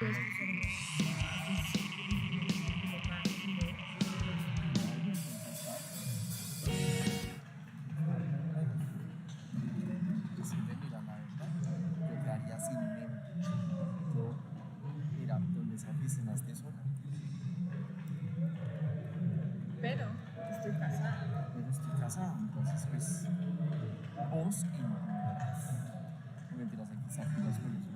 Pero estoy casada. Pero estoy casada, entonces pues vos y no mentiras, hay que estar pilas con eso.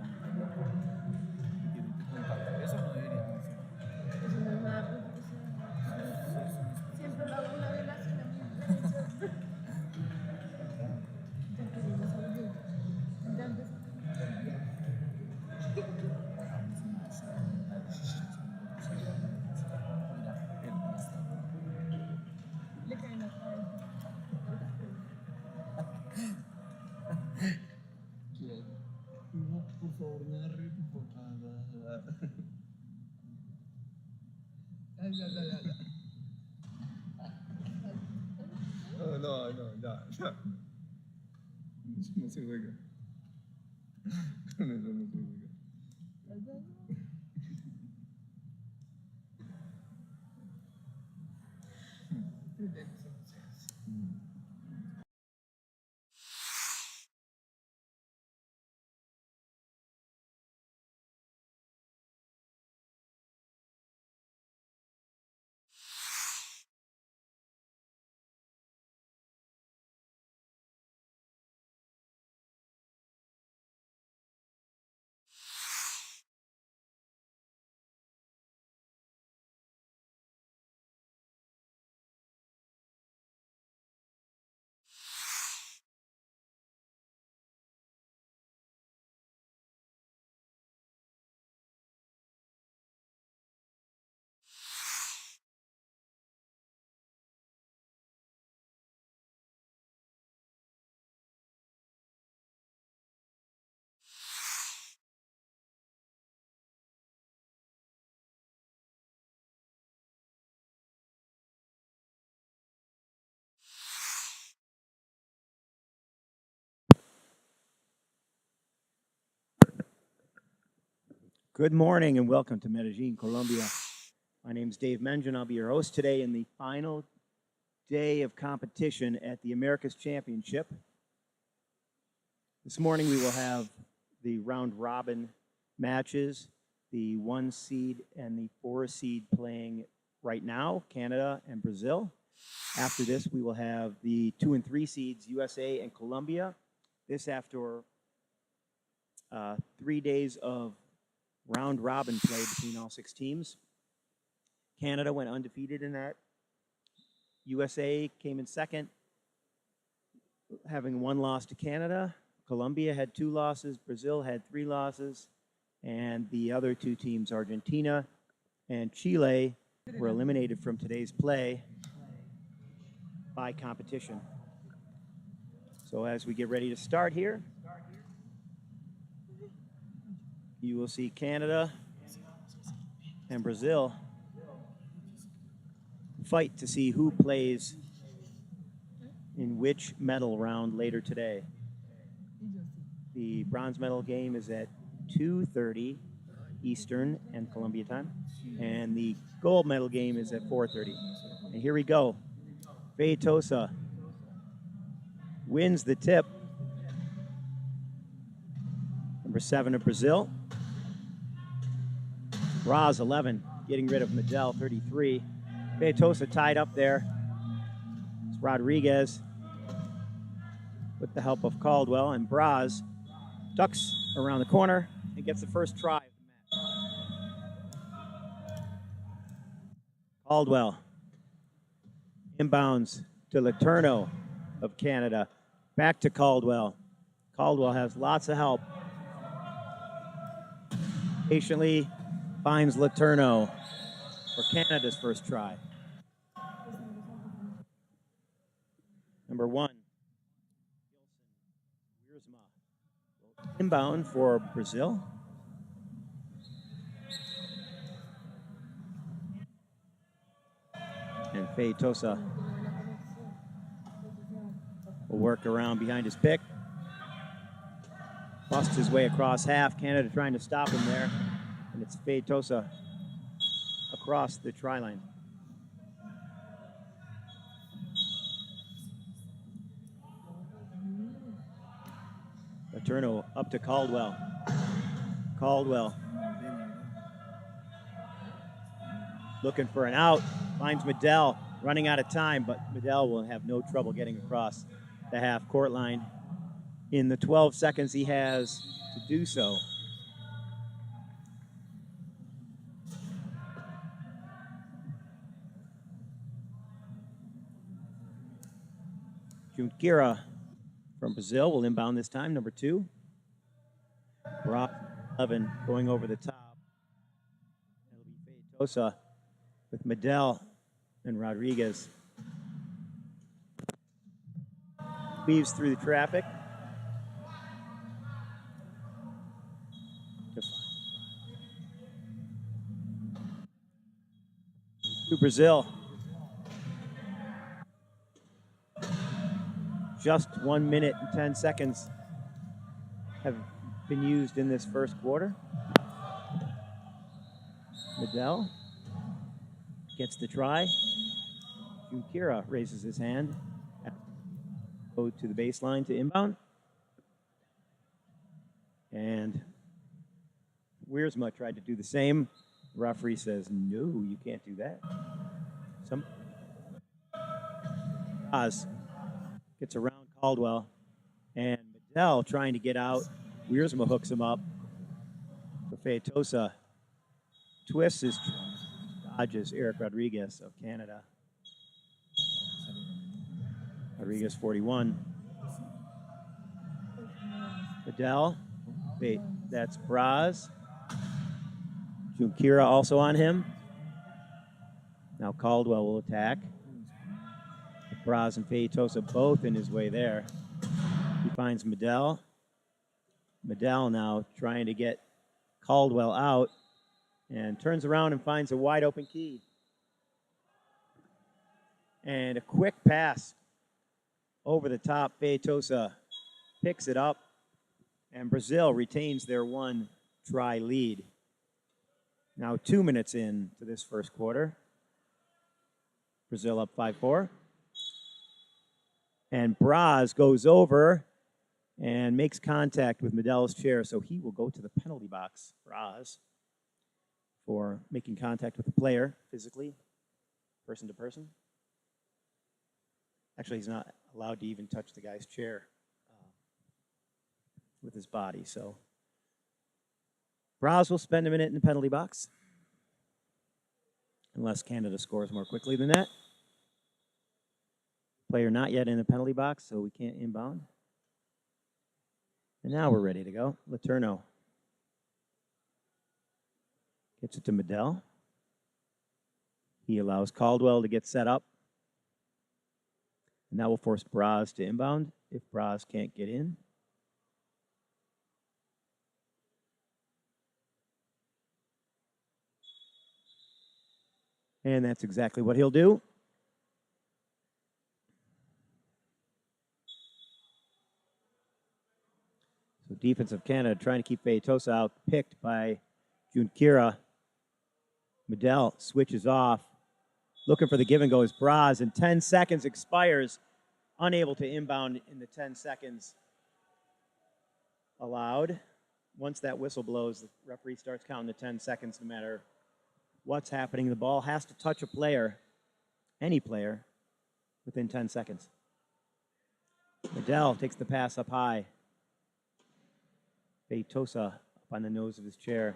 Eso no debería ser. Eso no es nada profesional. Siempre lo hago una violación a mi derecho. Ya queremos salir. Ya empezamos. Le caen las cabezas. No, por favor, narre, por favor. No, ya. No se juega. Con eso no se juega. Good morning and welcome to Medellin, Colombia. My name is Dave Mengen. I'll be your host today in the final day of competition at the America's Championship. This morning we will have the round robin matches, the 1 seed and the 4 seed playing right now, Canada and Brazil. After this we will have the 2 and 3 seeds, USA and Colombia. This after 3 days of round robin play between all 6 teams. Canada went undefeated in that. USA came in second, having 1 loss to Canada. Colombia had 2 losses. Brazil had 3 losses. And the other 2 teams, Argentina and Chile, were eliminated from today's play by competition. So as we get ready to start here, you will see Canada and Brazil fight to see who plays in which medal round later today. The bronze medal game is at 2:30 Eastern and Colombia time, and the gold medal game is at 4:30. And here we go. Feitosa wins the tip. Number 7 of Brazil. Raz 11, getting rid of Medel 33. Feitosa tied up there. It's Rodriguez with the help of Caldwell, and Braz ducks around the corner and gets the first try of the match. Caldwell inbounds to Letourneau of Canada. Back to Caldwell. Caldwell has lots of help. Patiently finds Letourneau for Canada's first try. Number 1, inbound for Brazil. And Feitosa will work around behind his pick. Busts his way across half. Canada trying to stop him there. And it's Feitosa across the try line. Letourneau up to Caldwell. Caldwell looking for an out. Finds Medell running out of time, but Medell will have no trouble getting across the half court line in the 12 seconds he has to do so. Junqueira from Brazil will inbound this time, number 2. Brock 11 going over the top. It'll be Feitosa with Medell and Rodriguez. Weaves through the traffic. To Brazil. Just 1 minute and 10 seconds have been used in this first quarter. Medell gets the try. Junqueira raises his hand. Go to the baseline to inbound. And Wiersma tried to do the same. The referee says, no, you can't do that. Oz gets around Caldwell. And Medell trying to get out. Wiersma hooks him up. For Feitosa twists his dodges Eric Rodriguez of Canada. Rodriguez 41. Medell. Wait, that's Braz. Junqueira also on him. Now Caldwell will attack. Braz and Feitosa both in his way there. He finds Medell. Medell now trying to get Caldwell out and turns around and finds a wide open key. And a quick pass over the top. Feitosa picks it up, and Brazil retains their 1 try lead. Now 2 minutes into this first quarter. Brazil up 5-4. And Braz goes over and makes contact with Medell's chair, so he will go to the penalty box, Braz, for making contact with the player physically, person to person. Actually, he's not allowed to even touch the guy's chair with his body. So Braz will spend a minute in the penalty box, unless Canada scores more quickly than that. Player not yet in the penalty box, so we can't inbound. And now we're ready to go. Letourneau gets it to Medell. He allows Caldwell to get set up. And that will force Braz to inbound if Braz can't get in. And that's exactly what he'll do. So defense of Canada trying to keep Feitosa out, picked by Junqueira. Medell switches off. Looking for the give and go is Braz, and 10 seconds expires. Unable to inbound in the 10 seconds allowed. Once that whistle blows, the referee starts counting the 10 seconds no matter what's happening. The ball has to touch a player, any player, within 10 seconds. Medell takes the pass up high. Feitosa up on the nose of his chair.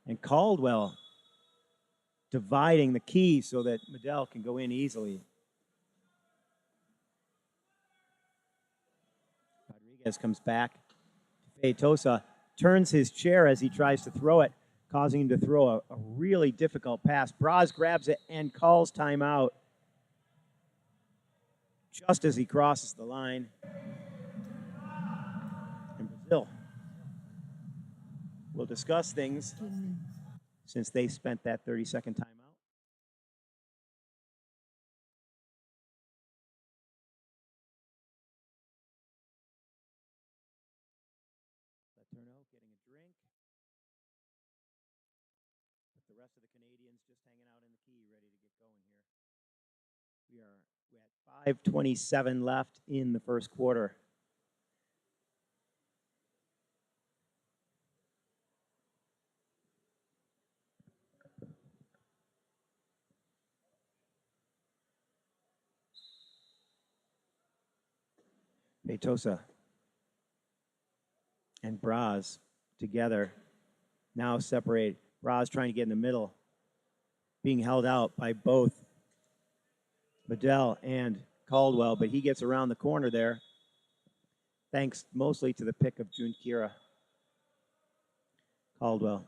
And Caldwell dividing the key so that Medell can go in easily. Rodriguez comes back. Feitosa turns his chair as he tries to throw it, causing him to throw a really difficult pass. Braz grabs it and calls timeout just as he crosses the line. And Brazil will discuss things since they spent that 30-second timeout. Letourneau getting a drink. rest of the Canadians just hanging out in the key, ready to get going here. We are at 5:27 left in the first quarter. Petosa and Braz together, now separate. Braz trying to get in the middle, being held out by both Bedell and Caldwell, but he gets around the corner there, thanks mostly to the pick of June Kira. Caldwell.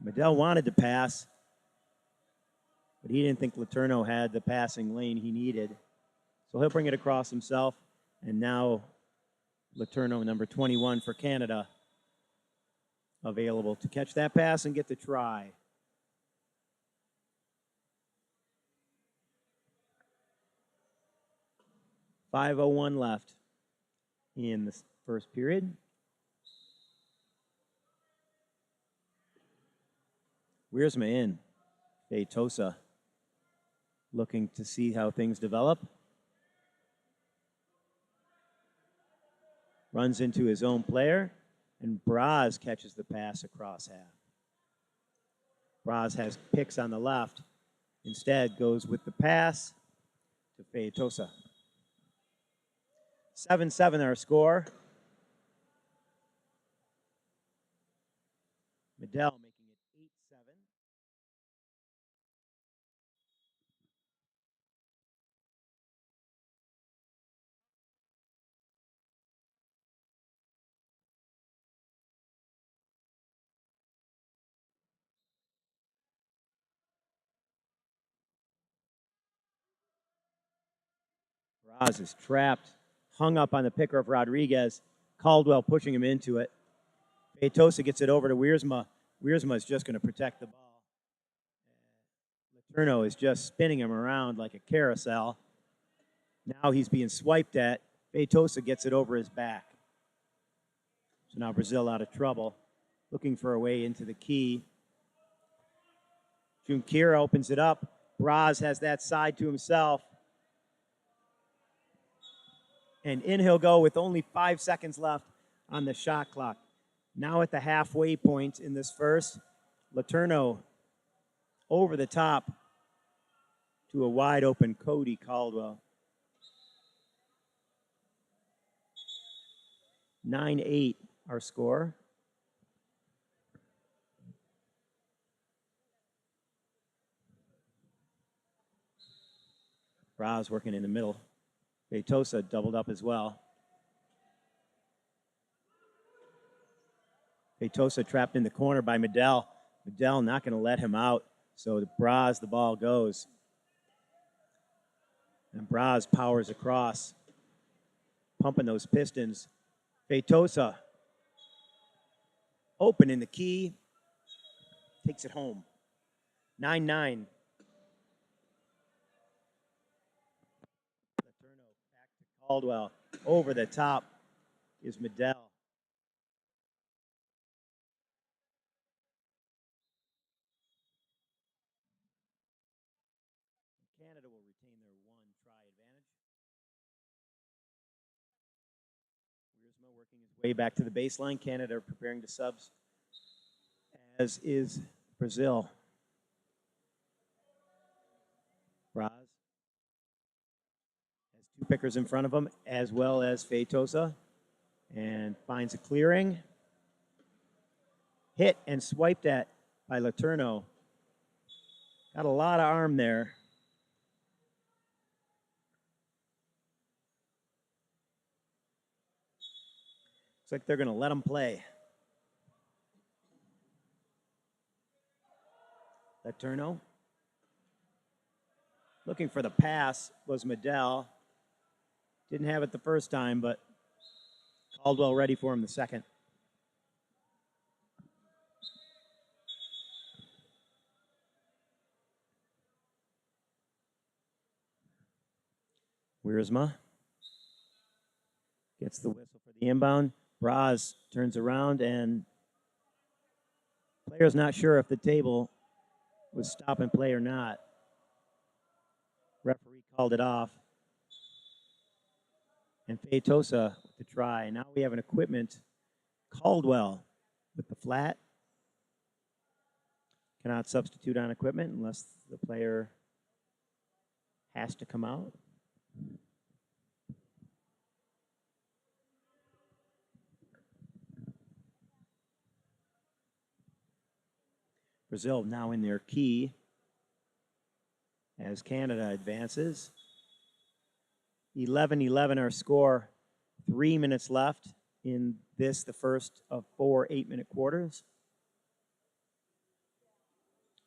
Bedell wanted to pass, but he didn't think Letourneau had the passing lane he needed. So he'll bring it across himself, and now Letourneau, number 21 for Canada, available to catch that pass and get the try. .501 left in the first period. Wiersma in. Petosa looking to see how things develop. Runs into his own player, and Braz catches the pass across half. Braz has picks on the left. Instead, goes with the pass to Petosa. 7-7 our score. Medell making it 8-7. Braz is trapped, hung up on the picker of Rodriguez. Caldwell pushing him into it. Petosa gets it over to Wiersma. Wiersma is just going to protect the ball. Letourneau is just spinning him around like a carousel. Now he's being swiped at. Petosa gets it over his back. So now Brazil out of trouble, looking for a way into the key. Junqueira opens it up. Braz has that side to himself. And in he'll go with only 5 seconds left on the shot clock. Now at the halfway point in this first, Letourneau over the top to a wide open Cody Caldwell. 9-8 our score. Braz working in the middle. Petosa doubled up as well. Petosa trapped in the corner by Medell. Medell not going to let him out. So to Braz, the ball goes. And Braz powers across, pumping those pistons. Petosa open in the key, takes it home. 9-9. Letourneau back to Caldwell. Over the top is Medell. Canada will retain their one try advantage. Wiersma working his way back to the baseline. Canada preparing to subs, as is Brazil. Braz has two pickers in front of him, as well as Petosa, and finds a clearing. Hit and swiped at by Letourneau. Got a lot of arm there. Looks like they're going to let him play. Letourneau. Looking for the pass was Medell. Didn't have it the first time, but Caldwell ready for him the second. Wiersma gets the whistle for the inbound. Braz turns around and Player's not sure if the table was stop and play or not. Referee called it off. And Feitosa with the try. Now we have an equipment. Caldwell with the flat. Cannot substitute on equipment unless the player has to come out. Brazil now in their key as Canada advances. 11-11 our score. 3 minutes left in this, the first of 4 8-minute quarters.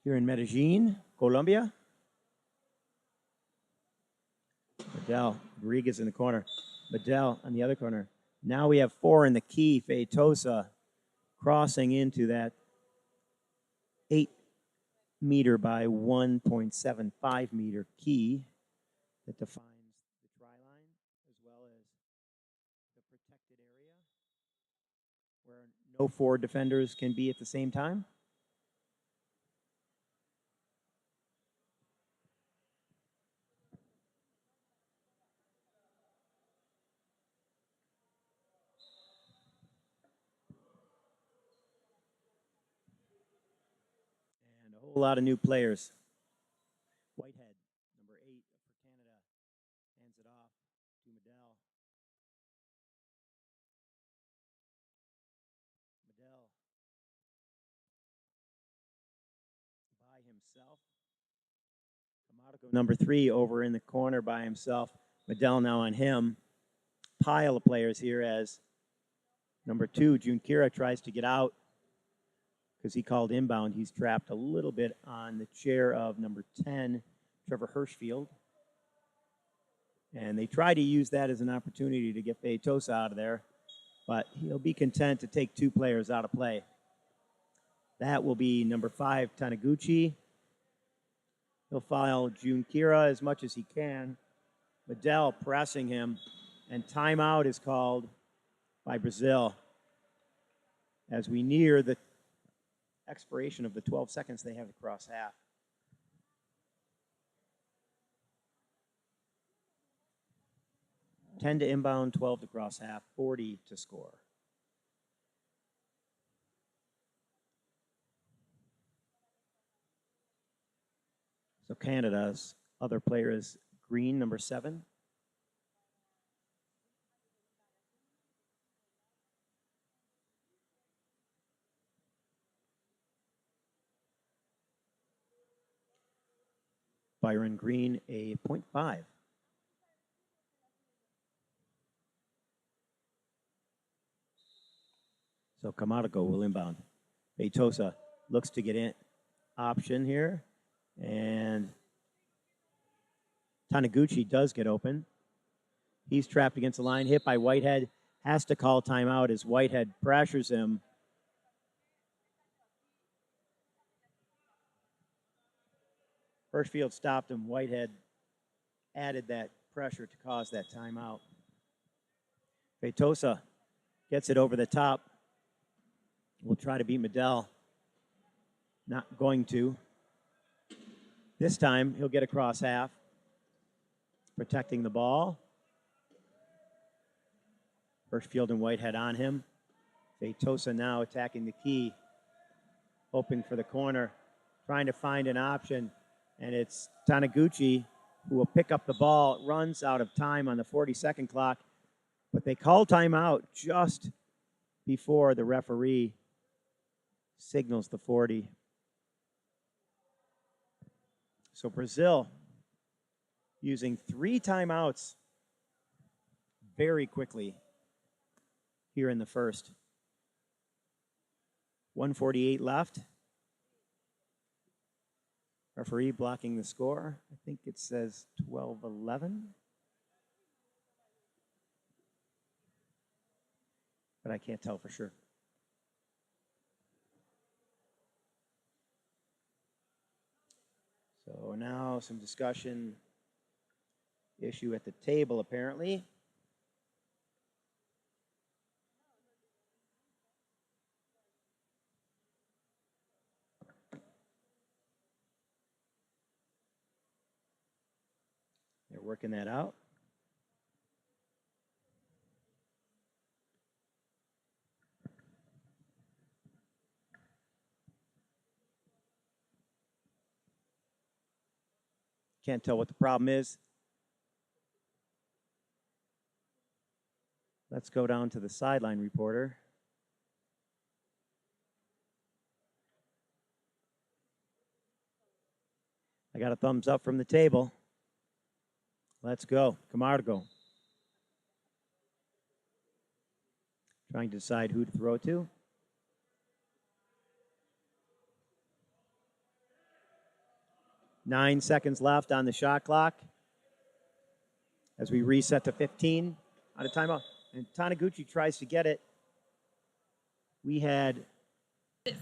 Here in Medellin, Colombia. Medel, Rodriguez in the corner. Medel on the other corner. Now we have 4 in the key. Feitosa crossing into that 8 meter by 1.75 meter key that defines the try line, as well as the protected area where no 4 defenders can be at the same time. And a whole lot of new players. Whitehead, number 8 for Canada, hands it off to Medel. Medel by himself. Camargo, number 3, over in the corner by himself. Medel now on him. Pile of players here as number 2, Junqueira, tries to get out because he called inbound. He's trapped a little bit on the chair of number 10, Trevor Hirschfield. And they try to use that as an opportunity to get Feitosa out of there, but he'll be content to take 2 players out of play. That will be number 5, Taniguchi. He'll foul Junqueira as much as he can. Medel pressing him, and timeout is called by Brazil as we near the expiration of the 12 seconds they have to cross half. $10 to inbound, 12 to cross half, 40 to score. So Canada's other player is Green, number 7. Byron Green, a 0.5. So Camargo will inbound. Feitosa looks to get in option here. And Taniguchi does get open. He's trapped against the line, hit by Whitehead. Has to call timeout as Whitehead pressures him. Hirschfield stopped him. Whitehead added that pressure to cause that timeout. Feitosa gets it over the top. Will try to beat Medel. Not going to. This time, he'll get across half. Protecting the ball. Hirschfield and Whitehead on him. Feitosa now attacking the key. Hoping for the corner. Trying to find an option. And it's Taniguchi who will pick up the ball. It runs out of time on the 40-second clock. But they call timeout just before the referee signals the 40. So Brazil using 3 timeouts very quickly here in the first. 1:48 left. Referee blocking the score. I think it says 12-11. But I can't tell for sure. So now some discussion. Issue at the table, apparently. They're working that out. Can't tell what the problem is. Let's go down to the sideline reporter. I got a thumbs up from the table. Let's go. Camargo. Trying to decide who to throw to. Nine seconds left on the shot clock as we reset to 15 on a timeout. And Taniguchi tries to get it. We had I'm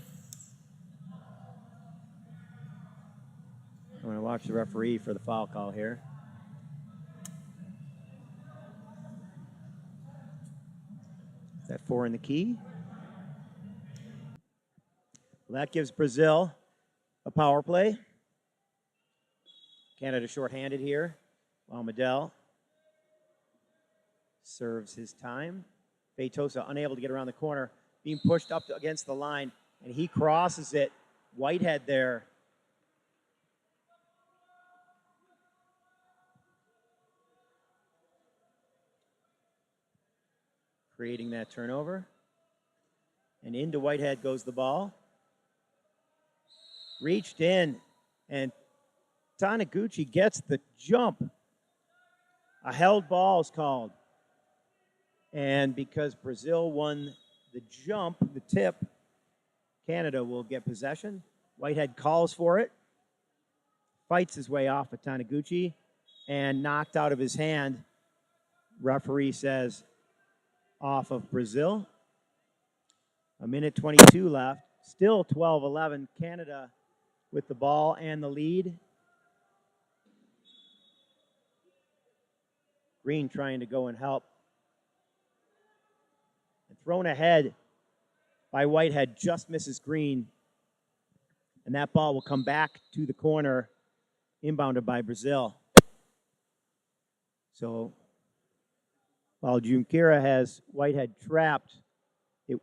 going to watch the referee for the foul call here. Is that 4 in the key? Well, that gives Brazil a power play. Canada shorthanded here, while Medel serves his time. Feitosa unable to get around the corner, being pushed up against the line, and he crosses it. Whitehead there. Creating that turnover. And into Whitehead goes the ball. Reached in, and Taniguchi gets the jump. A held ball is called. And because Brazil won the jump, the tip, Canada will get possession. Whitehead calls for it, fights his way off of Taniguchi, and knocked out of his hand. Referee says off of Brazil. A minute 22 left. Still 12-11. Canada with the ball and the lead. Green trying to go and help. And thrown ahead by Whitehead, just misses Green. And that ball will come back to the corner, inbounded by Brazil. So while Junqueira has Whitehead trapped, it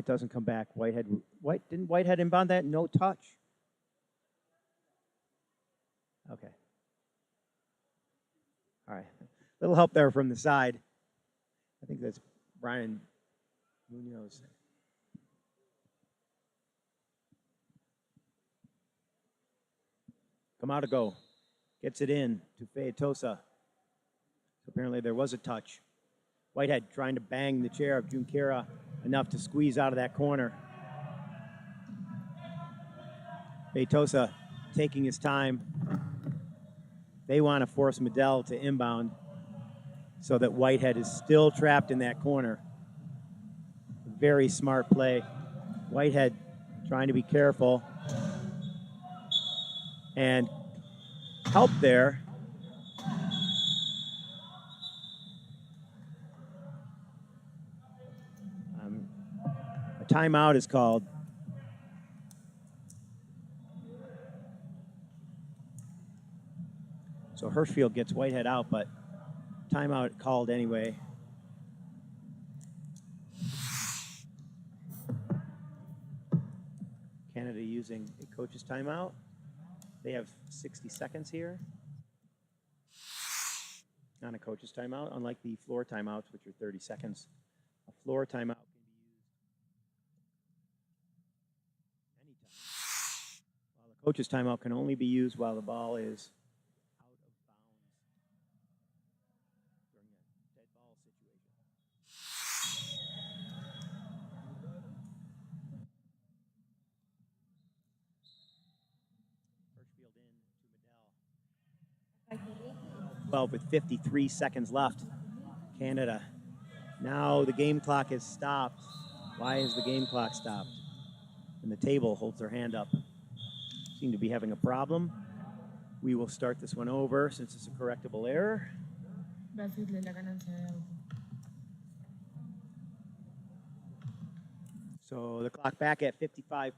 doesn't come back. Didn't Whitehead inbound that? No touch. Okay. All right. Little help there from the side. I think that's Brian Munoz. Camargo gets it in to Feitosa. So apparently there was a touch. Whitehead trying to bang the chair of Junqueira enough to squeeze out of that corner. Feitosa taking his time. They want to force Medel to inbound so that Whitehead is still trapped in that corner. Very smart play. Whitehead trying to be careful. And help there. A timeout is called. So Hirschfield gets Whitehead out, but timeout called anyway. Canada using a coach's timeout. They have 60 seconds here on a coach's timeout, unlike the floor timeouts, which are 30 seconds. A floor timeout can be used anytime, while a coach's timeout can only be used while the ball is out of bounds during a dead ball situation. Hirschfield in to Medel. 12 with 53 seconds left. Canada. Now the game clock has stopped. Why has the game clock stopped? And the table holds their hand up. Seem to be having a problem. We will start this one over since it's a correctable error. So the clock back at 55.8.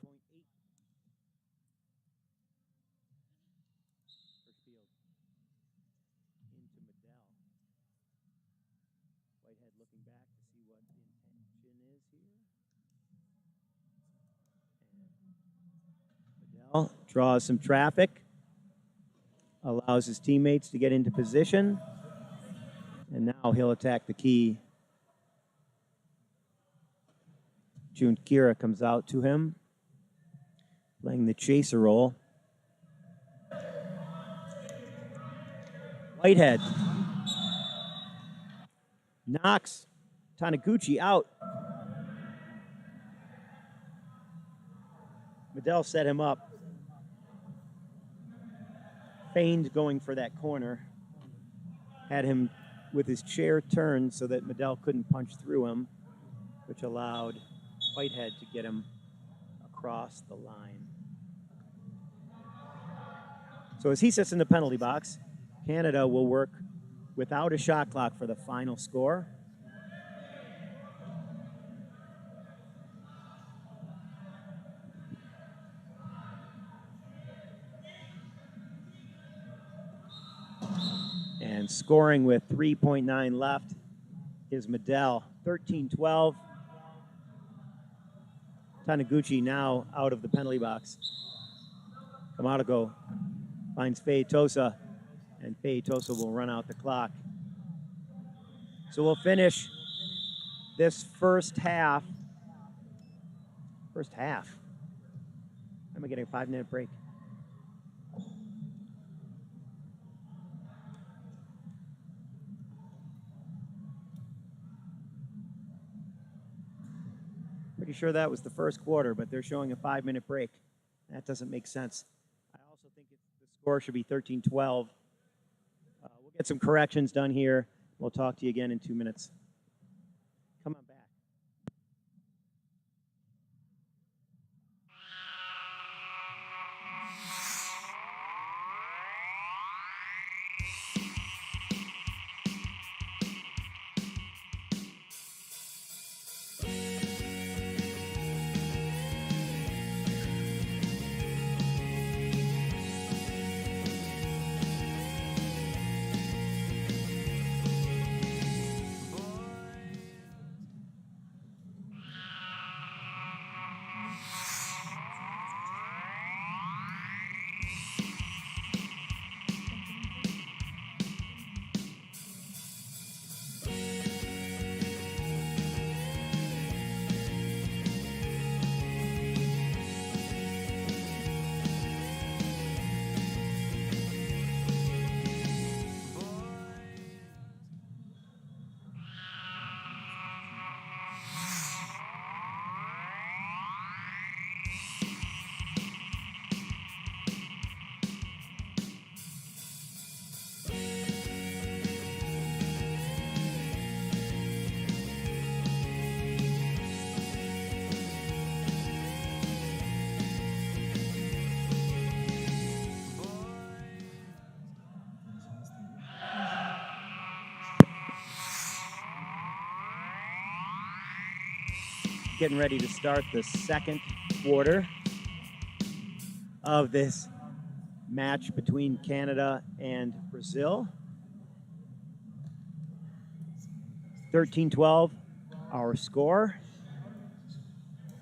Medell draws some traffic, allows his teammates to get into position, and now he'll attack the key. June Kira comes out to him, playing the chaser role. Whitehead knocks Taniguchi out. Medell set him up. Feigned going for that corner. Had him with his chair turned so that Medell couldn't punch through him, which allowed Whitehead to get him across the line. So as he sits in the penalty box, Canada will work without a shot clock for the final score. And scoring with 3.9 left is Medell, 13-12. Taniguchi now out of the penalty box. Kamadago finds Faye Tosa, and Faye Tosa will run out the clock. So we'll finish this first half. First half. Am I getting a 5-minute break? Pretty sure that was the first quarter, but they're showing a 5-minute break. That doesn't make sense. I also think the score should be 13-12. We'll get some corrections done here. We'll talk to you again in 2 minutes. Come on back. Getting ready to start the second quarter of this match between Canada and Brazil. 13-12, our score.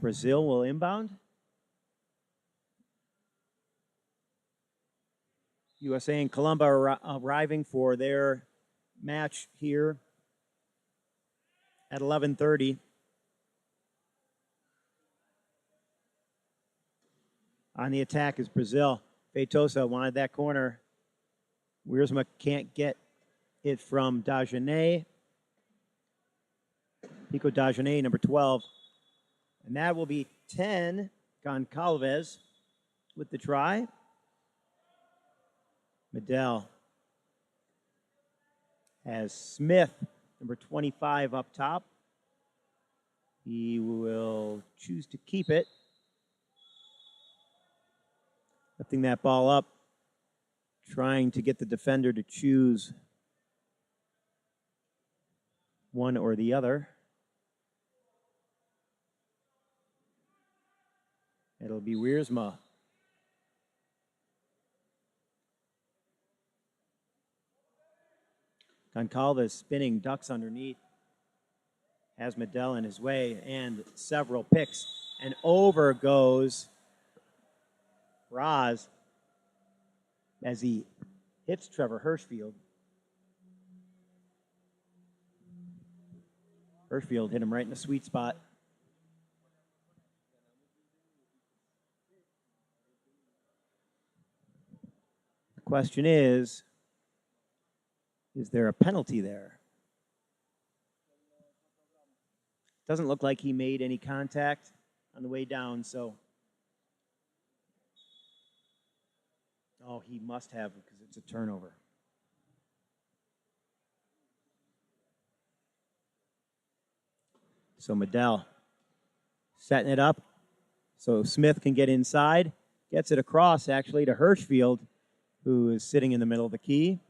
Brazil will inbound. USA and Colombia arriving for their match here at 11:30. On the attack is Brazil. Feitosa wanted that corner. Wiersma can't get it from Dagenet. Pico Dagenet, number 12. And that will be 10. Goncalves with the try. Medell has Smith, number 25, up top. He will choose to keep it. Lifting that ball up, trying to get the defender to choose one or the other. It'll be Wiersma. Goncalves spinning, ducks underneath. Has Medell in his way and several picks. And over goes Braz, as he hits Trevor Hirschfield. Hirschfield hit him right in the sweet spot. The question is there a penalty there? Doesn't look like he made any contact on the way down, so. Oh, he must have because it's a turnover. So Medell setting it up so Smith can get inside. Gets it across, actually, to Hirschfield, who is sitting in the middle of the key.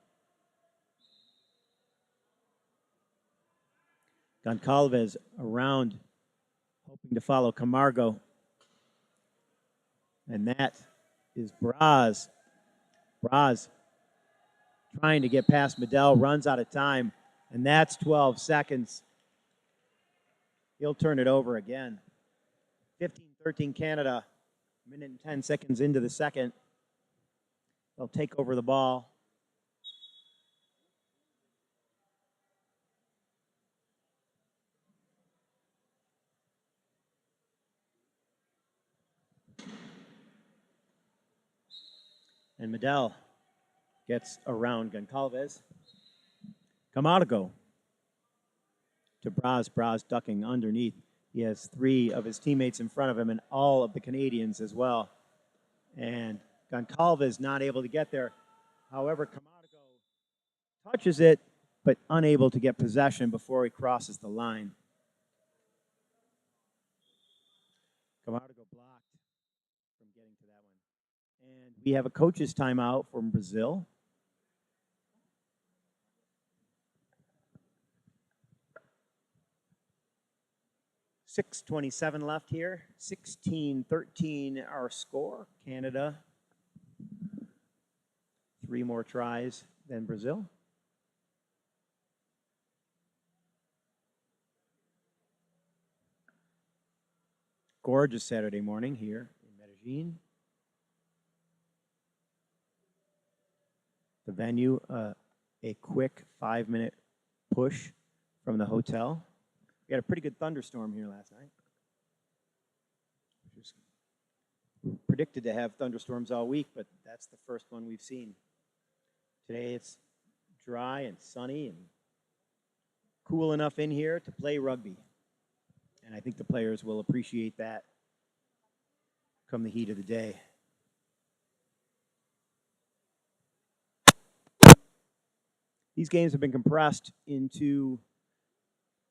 Goncalves around, hoping to follow Camargo. And that is Braz. Braz trying to get past Medell, runs out of time, and that's 12 seconds. He'll turn it over again. 15-13 Canada, minute and 10 seconds into the second. They'll take over the ball. And Medell gets around Goncalves. Camargo to Braz. Braz ducking underneath. He has 3 of his teammates in front of him and all of the Canadians as well. And Goncalves not able to get there. However, Camargo touches it, but unable to get possession before he crosses the line. Camargo blocked from getting to that one. And we have a coach's timeout from Brazil. .6:27 left here. 16-13 our score. Canada, 3 more tries than Brazil. Gorgeous Saturday morning here in Medellin. The venue, a quick 5-minute push from the hotel. We had a pretty good thunderstorm here last night. We predicted to have thunderstorms all week, but that's the first one we've seen. Today it's dry and sunny and cool enough in here to play rugby. And I think the players will appreciate that come the heat of the day. These games have been compressed into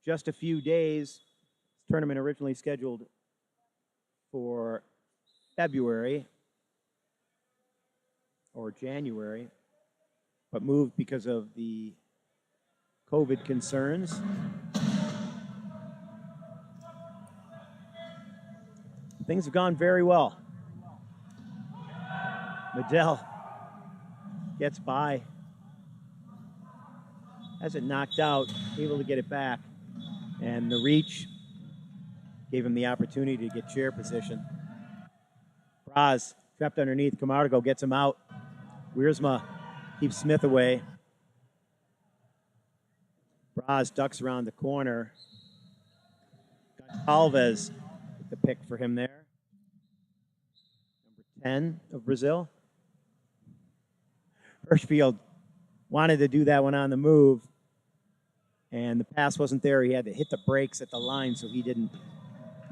just a few days. This tournament originally scheduled for February or January, but moved because of the COVID concerns. Things have gone very well. Medell gets by. Has it knocked out, able to get it back. And the reach gave him the opportunity to get chair position. Braz trapped underneath. Camargo gets him out. Wiersma keeps Smith away. Braz ducks around the corner. Goncalves with the pick for him there. Number 10 of Brazil. Hirschfield wanted to do that one on the move, and the pass wasn't there. He had to hit the brakes at the line so he didn't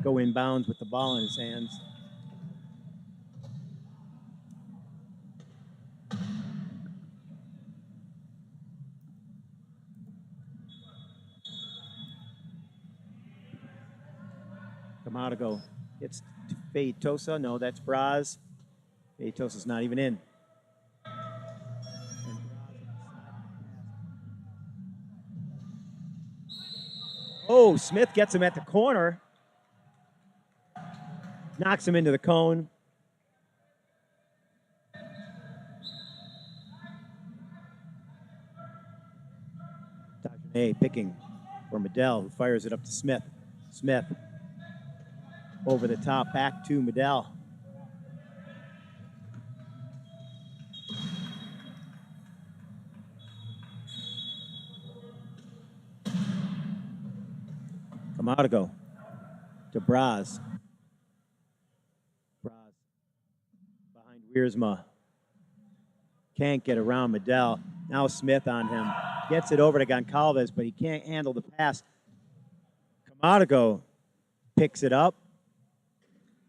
go inbounds with the ball in his hands. Camargo hits Feitosa. No, that's Braz. Feitosa's not even in. Oh, Smith gets him at the corner. Knocks him into the cone. Tajane picking for Medell, who fires it up to Smith. Smith over the top, back to Medell. Camargo to Braz. Braz behind Wiersma. Can't get around Medell. Now Smith on him. Gets it over to Goncalves, but he can't handle the pass. Camargo picks it up.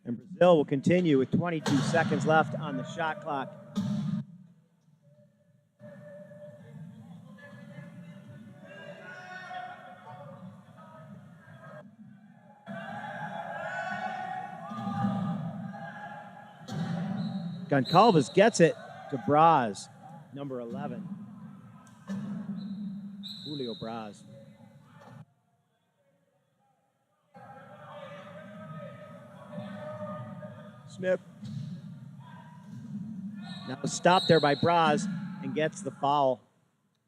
And Brazil will continue with 22 seconds left on the shot clock. Goncalves gets it to Braz, number 11. Julio Braz. Smith. Now stopped there by Braz and gets the foul.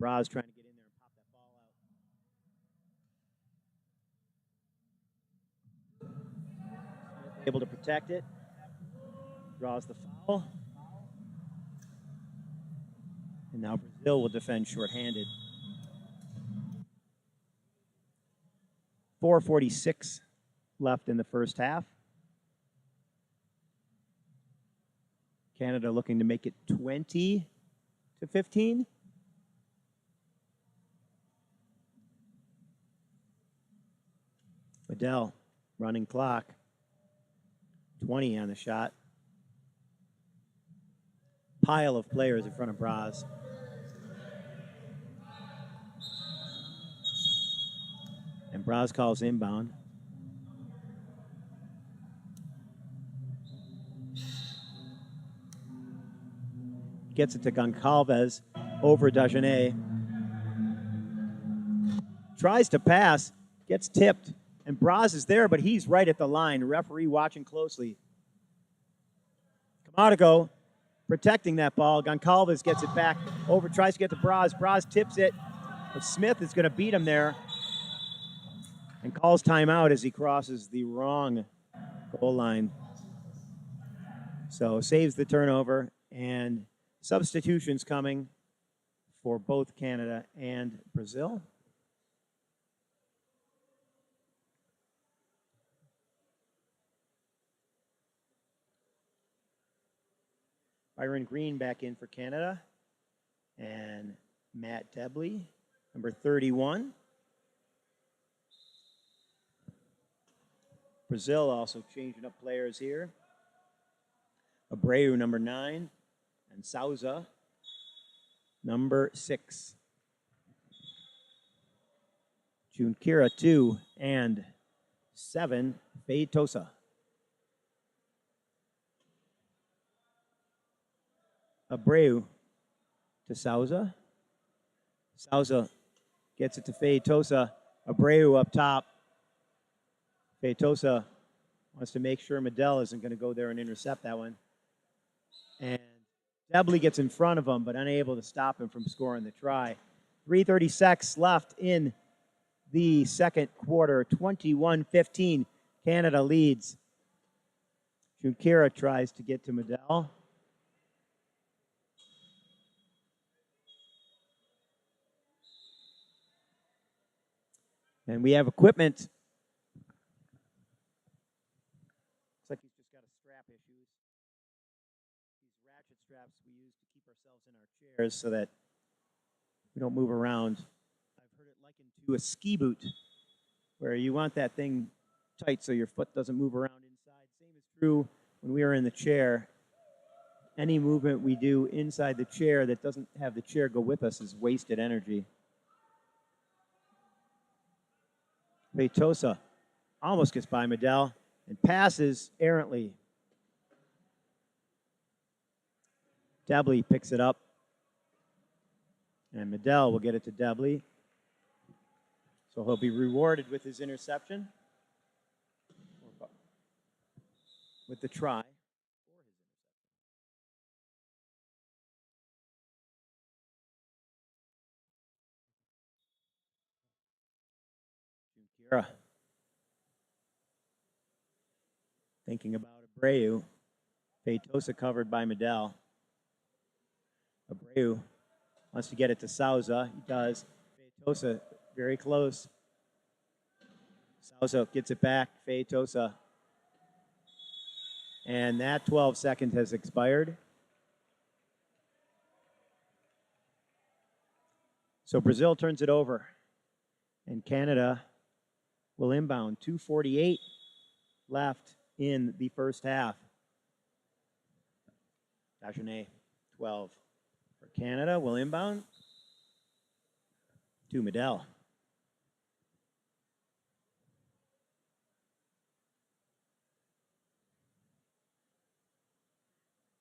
Braz trying to get in there and pop that ball out. Able to protect it. Draws the foul. And now Brazil will defend shorthanded. 4:46 left in the first half. Canada looking to make it 20-15. Medell, running clock. 20 on the shot. Pile of players in front of Braz. And Braz calls inbound. Gets it to Goncalves over Dagenet. Tries to pass, gets tipped, and Braz is there, but he's right at the line. Referee watching closely. Camargo protecting that ball. Goncalves gets it back over, tries to get to Braz. Braz tips it, but Smith is going to beat him there and calls timeout as he crosses the wrong goal line. So saves the turnover, and substitutions coming for both Canada and Brazil. Byron Green back in for Canada, and Matt Debley, number 31. Brazil also changing up players here. Abreu, number 9, and Souza, number 6. Junqueira, 2, and 7, Feitosa. Abreu to Souza. Souza gets it to Feitosa. Abreu up top. Feitosa wants to make sure Medell isn't going to go there and intercept that one. And Debley gets in front of him, but unable to stop him from scoring the try. 3:36 left in the second quarter. 21-15. Canada leads. Junqueira tries to get to Medell. And we have equipment. Looks like he's just got a strap issues. These ratchet straps we use to keep ourselves in our chairs so that we don't move around. I've heard it likened to a ski boot, where you want that thing tight so your foot doesn't move around inside. Same is true when we are in the chair. Any movement we do inside the chair that doesn't have the chair go with us is wasted energy. Feitosa almost gets by Medell and passes errantly. Debley picks it up. And Medell will get it to Debley. So he'll be rewarded with his interception. With the try. Junqueira. Thinking about Abreu. Feitosa covered by Medell. Abreu wants to get it to Souza. He does. Feitosa very close. Sousa gets it back. Feitosa. And that 12 seconds has expired. So Brazil turns it over. And Canada will inbound. 2:48 left in the first half. Dagenet, 12. For Canada will inbound to Medell.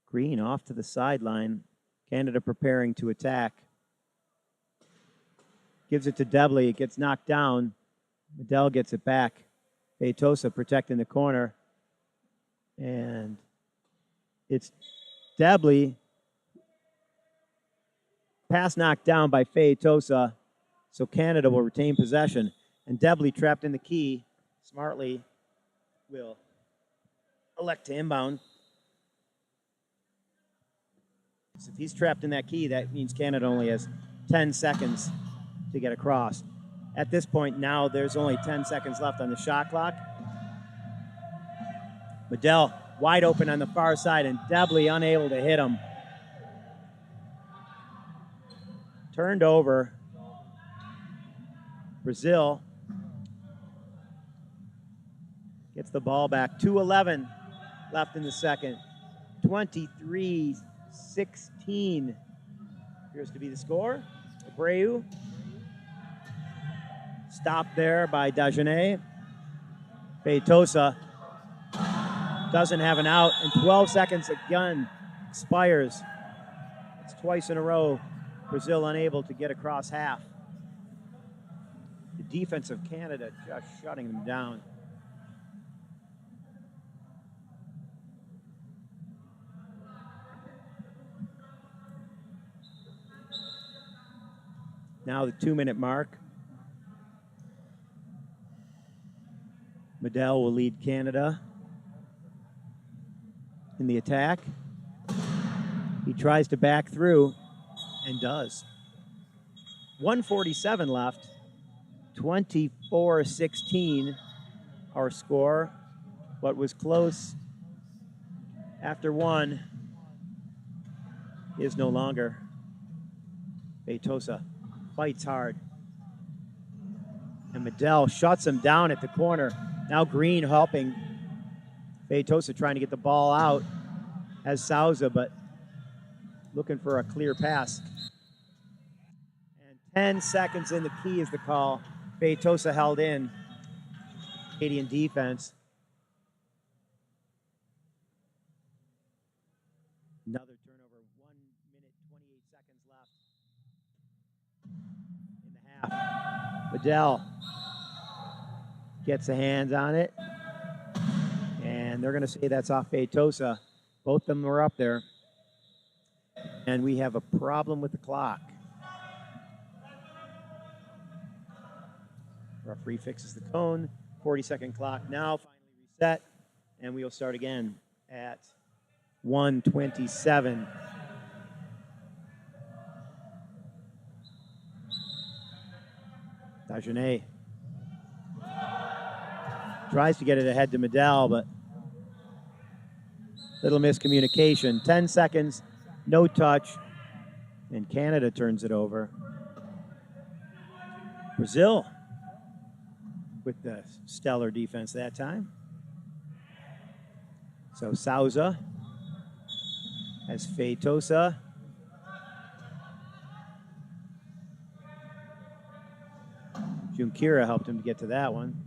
Green off to the sideline. Canada preparing to attack. Gives it to Debley. It gets knocked down. Medell gets it back. Feitosa protecting the corner. And it's Debley. Pass knocked down by Feitosa. So Canada will retain possession. And Debley trapped in the key. Smartly will elect to inbound. So if he's trapped in that key, that means Canada only has 10 seconds to get across. At this point now, there's only 10 seconds left on the shot clock. Medell wide open on the far side, and Debley unable to hit him. Turned over. Brazil gets the ball back. 2:11 left in the second. 23-16 appears to be the score. Abreu stopped there by Dagenet. Feitosa doesn't have an out, and 12 seconds again expires. It's twice in a row. Brazil unable to get across half. The defense of Canada just shutting them down. Now the 2-minute mark. Medell will lead Canada in the attack. He tries to back through and does. 1:47 left. 24-16 our score. What was close after one is no longer. Feitosa fights hard. And Medell shuts him down at the corner. Now Green helping. Feitosa trying to get the ball out as Sousa, but looking for a clear pass. And 10 seconds in the key is the call. Feitosa held in. Canadian defense. Another turnover. 1 minute, 28 seconds left in the half. Medell gets a hands on it. And they're going to say that's off Feitosa. Both of them were up there. And we have a problem with the clock. Referee fixes the cone. 40-second clock now finally reset. And we will start again at 1:27. Dagenet tries to get it ahead to Medell, but little miscommunication. 10 seconds, no touch, and Canada turns it over. Brazil with the stellar defense that time. So Sousa has Feitosa. Junqueira helped him to get to that one.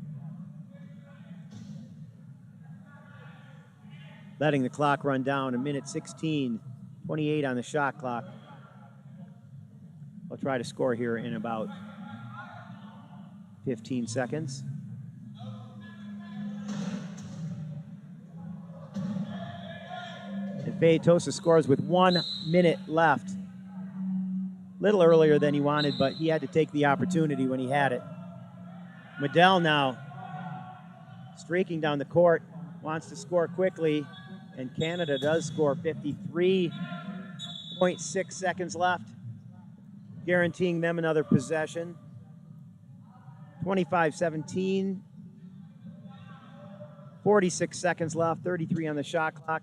Letting the clock run down, 1:16, 28 on the shot clock. I'll try to score here in about 15 seconds. And Feitosa scores with 1 minute left. Little earlier than he wanted, but he had to take the opportunity when he had it. Medell now streaking down the court, wants to score quickly, and Canada does score. 53.6 seconds left, guaranteeing them another possession. 25-17 46 seconds left, 33 on the shot clock.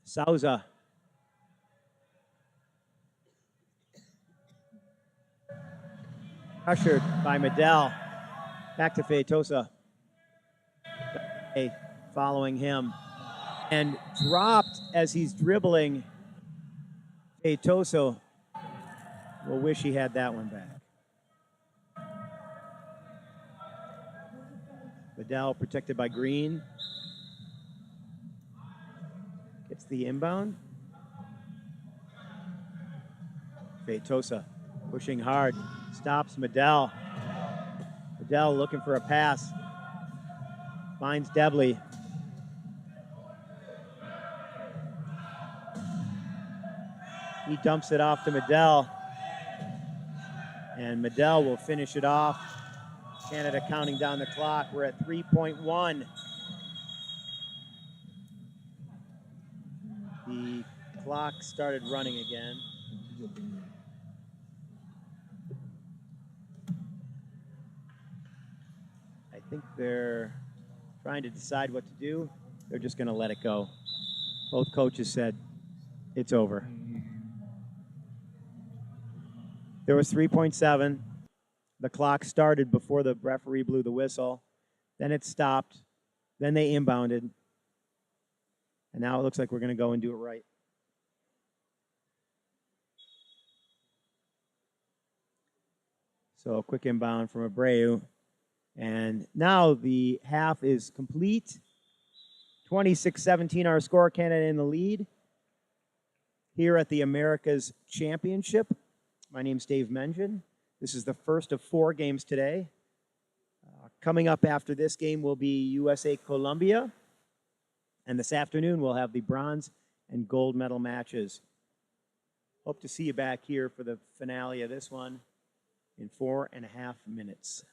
Souza. Pressured by Medell. Back to Feitosa. Following him. And dropped as he's dribbling. Feitosa will wish he had that one back. Medell protected by Green. Gets the inbound. Feitosa pushing hard. Stops Medell. Medell looking for a pass. Finds Debley. He dumps it off to Medell. And Medell will finish it off. Canada counting down the clock. We're at 3.1. The clock started running again. I think they're trying to decide what to do. They're just going to let it go. Both coaches said it's over. There was 3.7. The clock started before the referee blew the whistle. Then it stopped. Then they inbounded. And now it looks like we're going to go and do it right. So a quick inbound from Abreu. And now the half is complete. 26-17 our score, Canada in the lead. Here at the Americas Championship. My name's Dave Mengen. This is the first of 4 games today. Coming up after this game will be USA-Colombia. And this afternoon we'll have the bronze and gold medal matches. Hope to see you back here for the finale of this one in 4.5 minutes.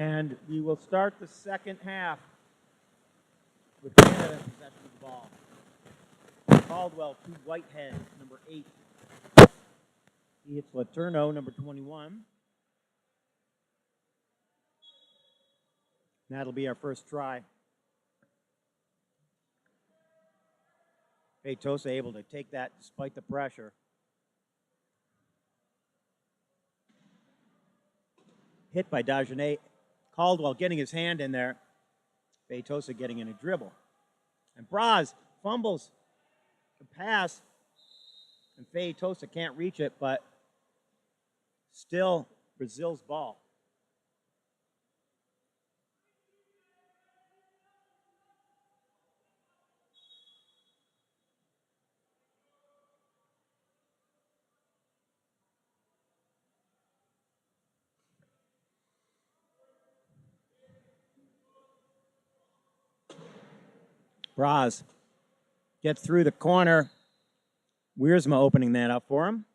And we will start the second half with Canada in possession of the ball. Caldwell to Whitehead, number 8. He hits Letourneau, number 21. That'll be our first try. Feitosa able to take that despite the pressure. Hit by Dagenet. Caldwell getting his hand in there. Feitosa getting in a dribble. And Braz fumbles the pass. And Feitosa can't reach it, but still Brazil's ball. Braz gets through the corner. Wiersma opening that up for him.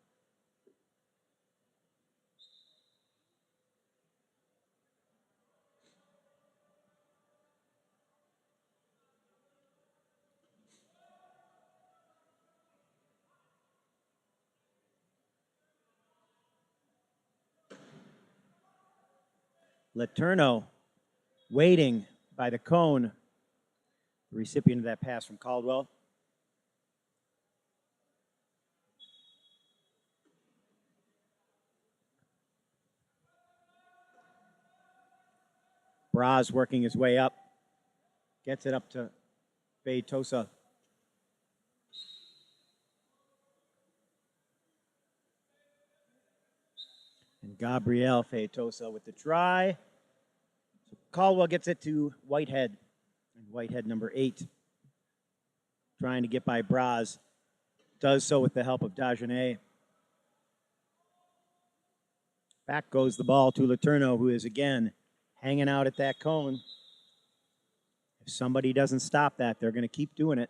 Letourneau waiting by the cone. The recipient of that pass from Caldwell. Braz working his way up. Gets it up to Feitosa. And Gabriel Feitosa with the try. So Caldwell gets it to Whitehead. And Whitehead, number 8. Trying to get by Braz. Does so with the help of Dagenet. Back goes the ball to Letourneau, who is again hanging out at that cone. If somebody doesn't stop that, they're going to keep doing it.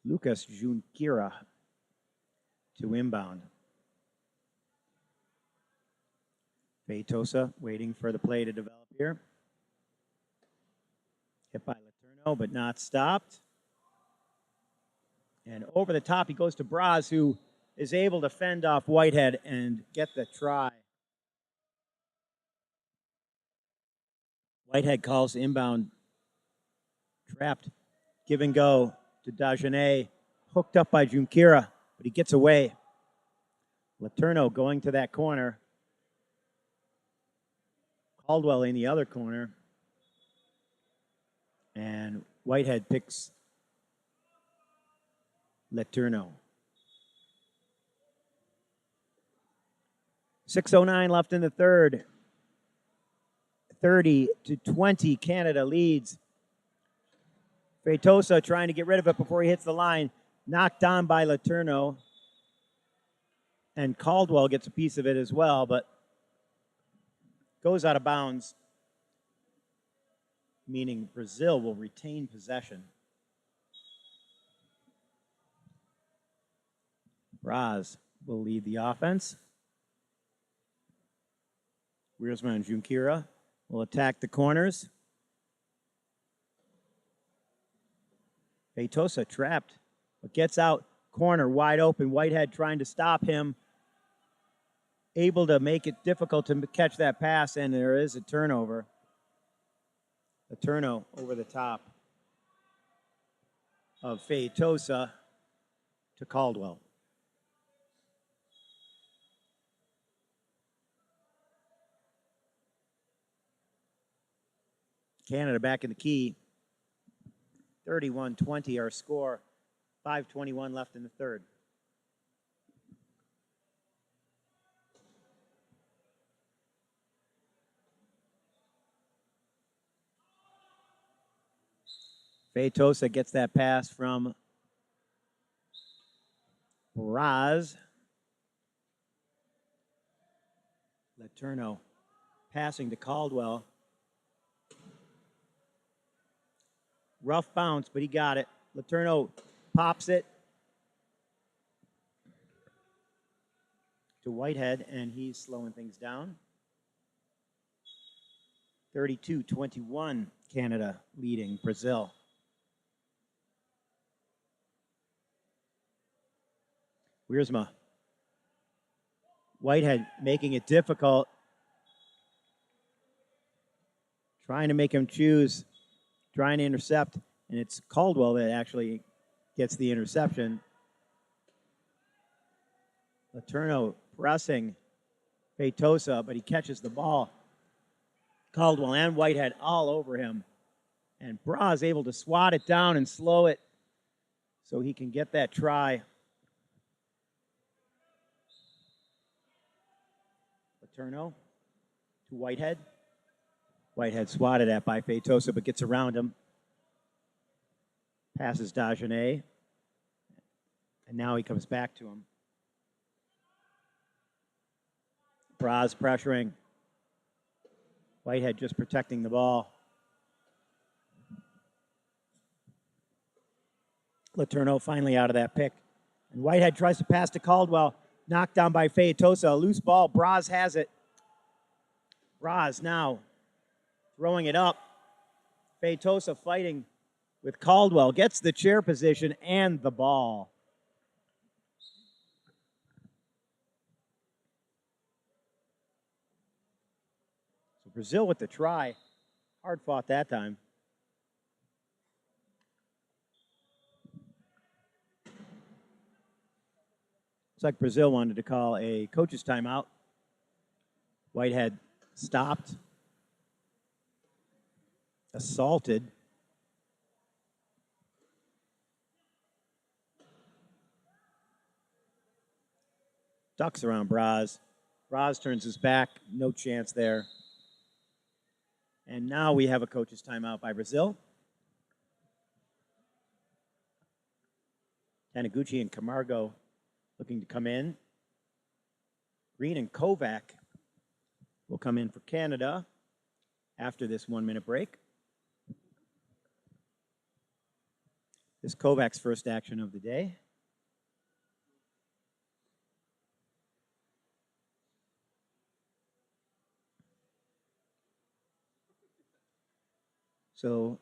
Lucas Junqueira to inbound. Feitosa waiting for the play to develop here. Hit by Letourneau, but not stopped. And over the top, he goes to Braz, who is able to fend off Whitehead and get the try. Whitehead calls inbound. Trapped. Give and go to Dagenet. Hooked up by Junqueira, but he gets away. Letourneau going to that corner. Caldwell in the other corner. And Whitehead picks Letourneau. 6:09 left in the third. 30-20, Canada leads. Feitosa trying to get rid of it before he hits the line. Knocked down by Letourneau. And Caldwell gets a piece of it as well, but goes out of bounds, meaning Brazil will retain possession. Braz will lead the offense. Wiersma and Junqueira will attack the corners. Feitosa trapped, but gets out. Corner wide open. Whitehead trying to stop him. Able to make it difficult to catch that pass, and there is a turnover. Letourneau over the top of Feitosa to Caldwell. Canada back in the key. 31-20 our score. 5:21 left in the third. Feitosa gets that pass from Braz. Letourneau passing to Caldwell. Rough bounce, but he got it. Letourneau pops it. to Whitehead, and he's slowing things down. 32-21, Canada leading Brazil. Wiersma. Whitehead making it difficult. Trying to make him choose. Trying to intercept. And it's Caldwell that actually gets the interception. Letourneau pressing Feitosa, but he catches the ball. Caldwell and Whitehead all over him. And Bras able to swat it down and slow it so he can get that try. Letourneau to Whitehead. Whitehead swatted at by Feitosa, but gets around him. Passes Dagenet. And now he comes back to him. Bras pressuring. Whitehead just protecting the ball. Letourneau finally out of that pick. And Whitehead tries to pass to Caldwell. Knocked down by Feitosa. A loose ball. Bras has it. Bras now throwing it up. Feitosa fighting with Caldwell. Gets the chair position and the ball. So Brazil with the try. Hard fought that time. Looks like Brazil wanted to call a coach's timeout. Whitehead stopped. Assaulted. Ducks around Bras. Bras turns his back. No chance there. And now we have a coach's timeout by Brazil. Taniguchi and Camargo looking to come in. Green and Kovac will come in for Canada after this 1 minute break. This is Kovac's first action of the day. So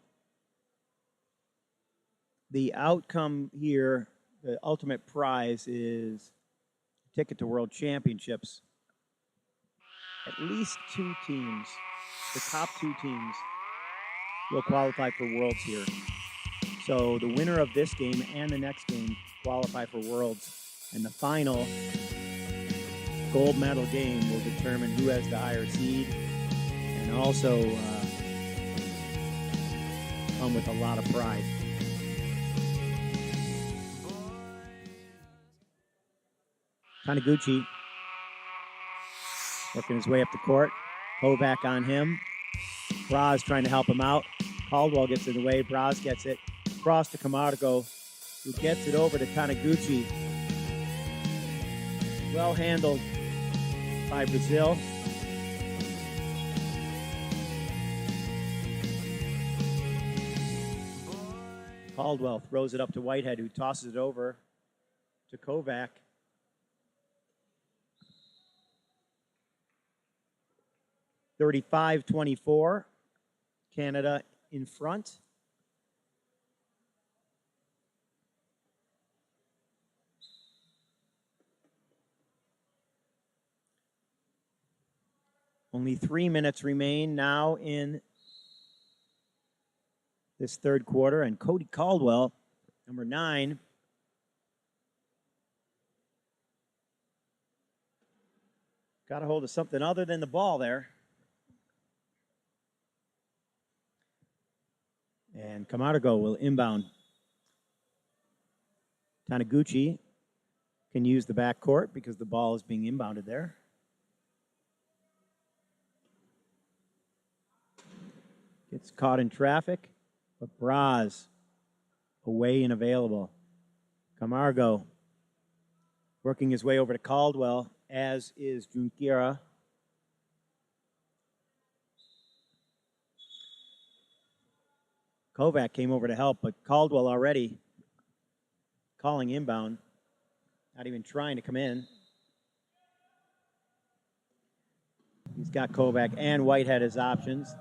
the outcome here, the ultimate prize is a ticket to World Championships. At least two teams, the top two teams, will qualify for Worlds here. So the winner of this game and the next game qualify for Worlds. And the final gold medal game will determine who has the higher seed and also come with a lot of pride. Taniguchi working his way up the court. Kovac on him. Bras trying to help him out. Caldwell gets in the way. Bras gets it. Cross to Camargo, who gets it over to Taniguchi. Well handled by Brazil. Caldwell throws it up to Whitehead, who tosses it over to Kovac. (35-24), Canada in front. Only 3 minutes remain now in this third quarter, and Cody Caldwell, number 9, got a hold of something other than the ball there. And Camargo will inbound. Taniguchi can use the backcourt because the ball is being inbounded there. Gets caught in traffic, but Bras away and available. Camargo working his way over to Caldwell, as is Junqueira. Kovac came over to help, but Caldwell already calling inbound, not even trying to come in. He's got Kovac and Whitehead as options.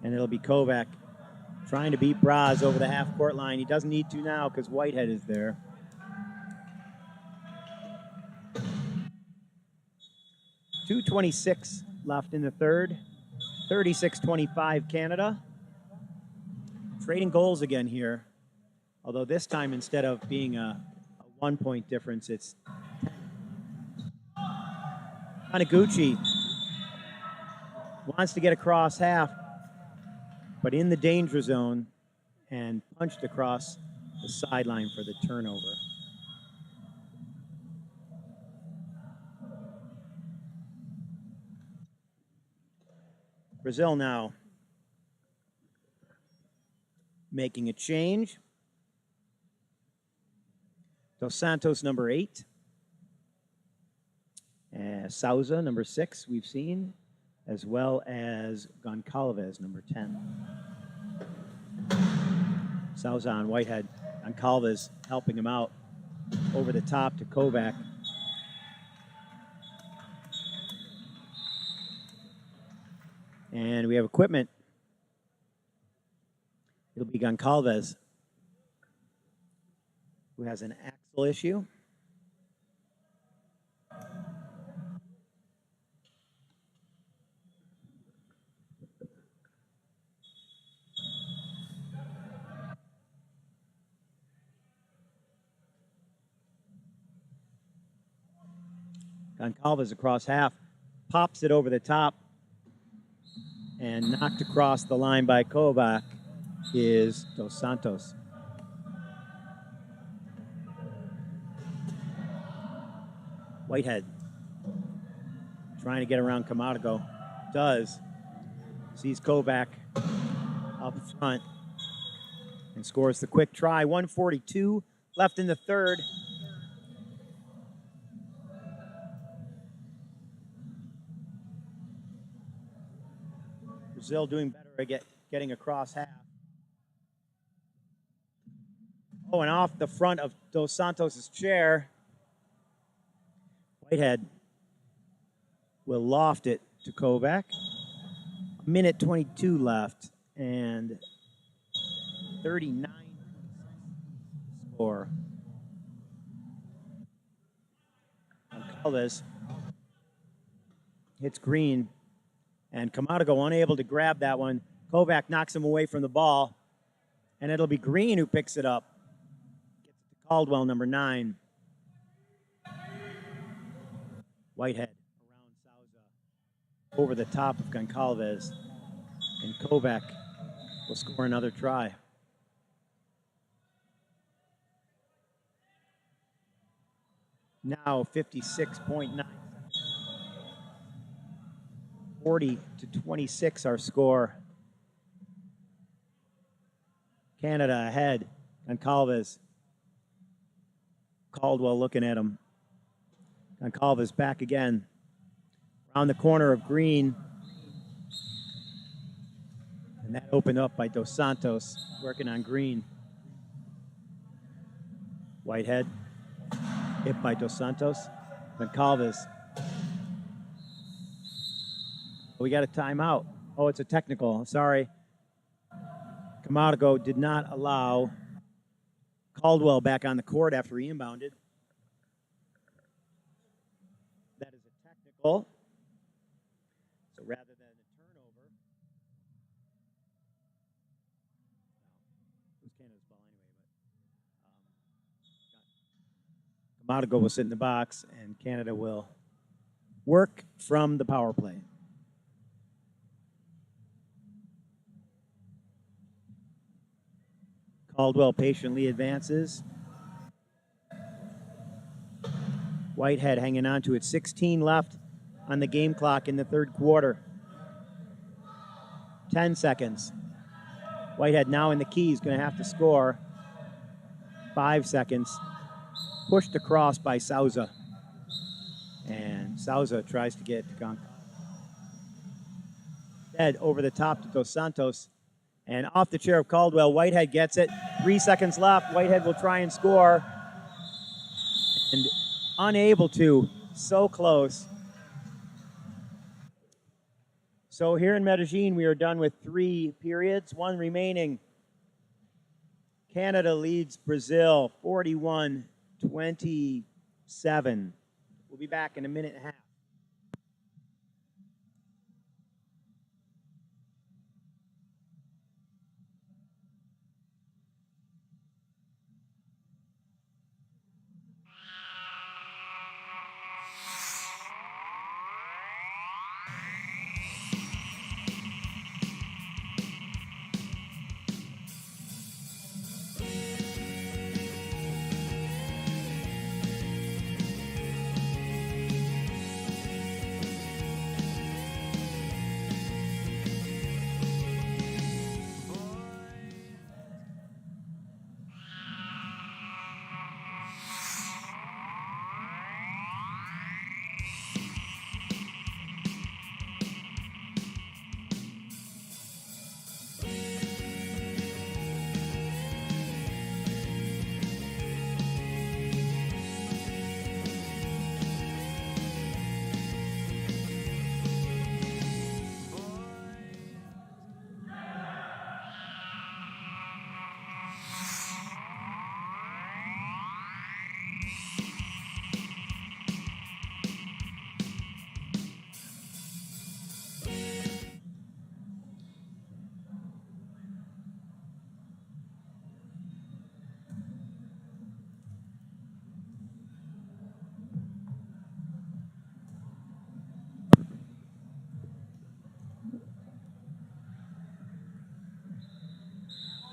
And it'll be Kovac trying to beat Braz over the half-court line. He doesn't need to now because Whitehead is there. .226 left in the third. 36-25 Canada. Trading goals again here. Although this time, instead of being a 1-point difference, it's Taniguchi wants to get across half, but in the danger zone and punched across the sideline for the turnover. Brazil now making a change. Dos Santos, number 8. Souza, number 6, we've seen, as well as Goncalves, number 10. Souza on Whitehead. Goncalves helping him out over the top to Kovac. And we have equipment. It'll be Goncalves, who has an axle issue. Goncalves across half, pops it over the top, and knocked across the line by Kovac is Dos Santos. Whitehead trying to get around Camargo. Does. Sees Kovac up front and scores the quick try. 1:42 left in the third. Brazil doing better at getting across half. Oh, and off the front of Dos Santos' chair. Whitehead will loft it to Kovac. 1:22 left and 39 score. Goncalves hits Green, and Camargo unable to grab that one. Kovac knocks him away from the ball, and it'll be Green who picks it up. Gets it to Caldwell, number 9. Whitehead around Souza over the top of Goncalves, and Kovac will score another try. Now 56.9. 40-26 our score. Canada ahead. Goncalves. Caldwell looking at him. Goncalves back again. Around the corner of Green. And that opened up by Dos Santos, working on Green. Whitehead. Hit by Dos Santos. Goncalves. We got a timeout. Oh, it's a technical. Sorry. Camargo did not allow Caldwell back on the court after he inbounded. That is a technical. So rather than a turnover, it was Canada's ball anyway. But Camargo will sit in the box, and Canada will work from the power play. Caldwell patiently advances. Whitehead hanging on to it. 16 left on the game clock in the third quarter. 10 seconds. Whitehead now in the key. He's going to have to score. 5 seconds. Pushed across by Souza. And Souza tries to get to Goncalves. Dead over the top to Dos Santos. And off the chair of Caldwell, Whitehead gets it. 3 seconds left. Whitehead will try and score. And unable to. So close. So here in Medellin, we are done with 3 periods, 1 remaining. Canada leads Brazil 41-27. We'll be back in a minute and a half.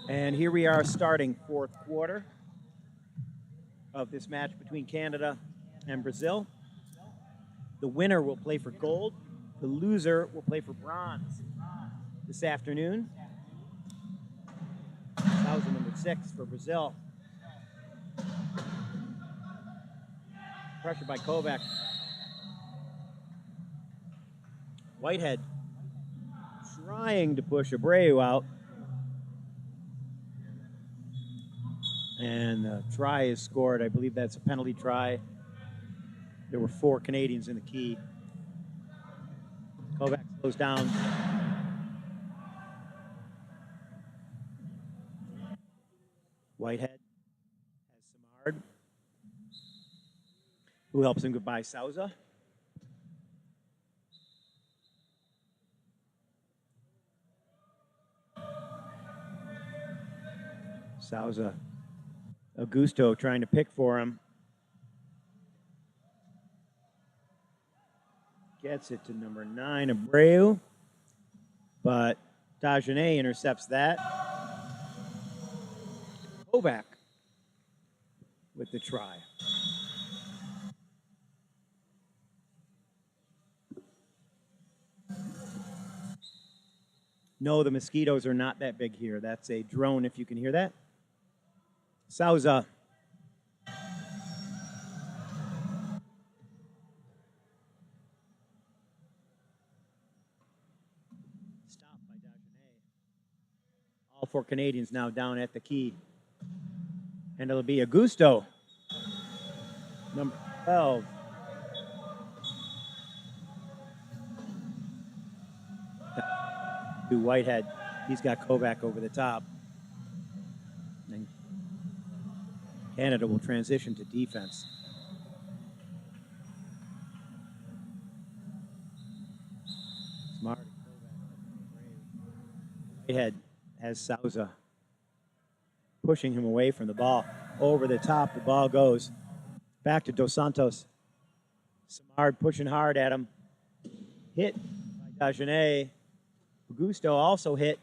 And here we are starting 4th quarter of this match between Canada and Brazil. The winner will play for gold. The loser will play for bronze this afternoon. That was number 6 for Brazil. Pressure by Kovac. Whitehead trying to push Abreu out. And the try is scored. I believe that's a penalty try. There were 4 Canadians in the key. Kovac slows down. Whitehead has Samard, who helps him goodbye Souza. Souza, Augusto trying to pick for him. Gets it to number 9, Abreu. But Dagenet intercepts that. Kovac with the try. No, the mosquitoes are not that big here. That's a drone, if you can hear that. Souza. Stopped by Dagenet. All 4 Canadians now down at the key. And it'll be Augusto, number 12. To Whitehead. He's got Kovac over the top. And Canada will transition to defense. Smart. Whitehead has Souza pushing him away from the ball. Over the top, the ball goes back to Dos Santos. Samard pushing hard at him. Hit by Dagenet. Augusto also hit.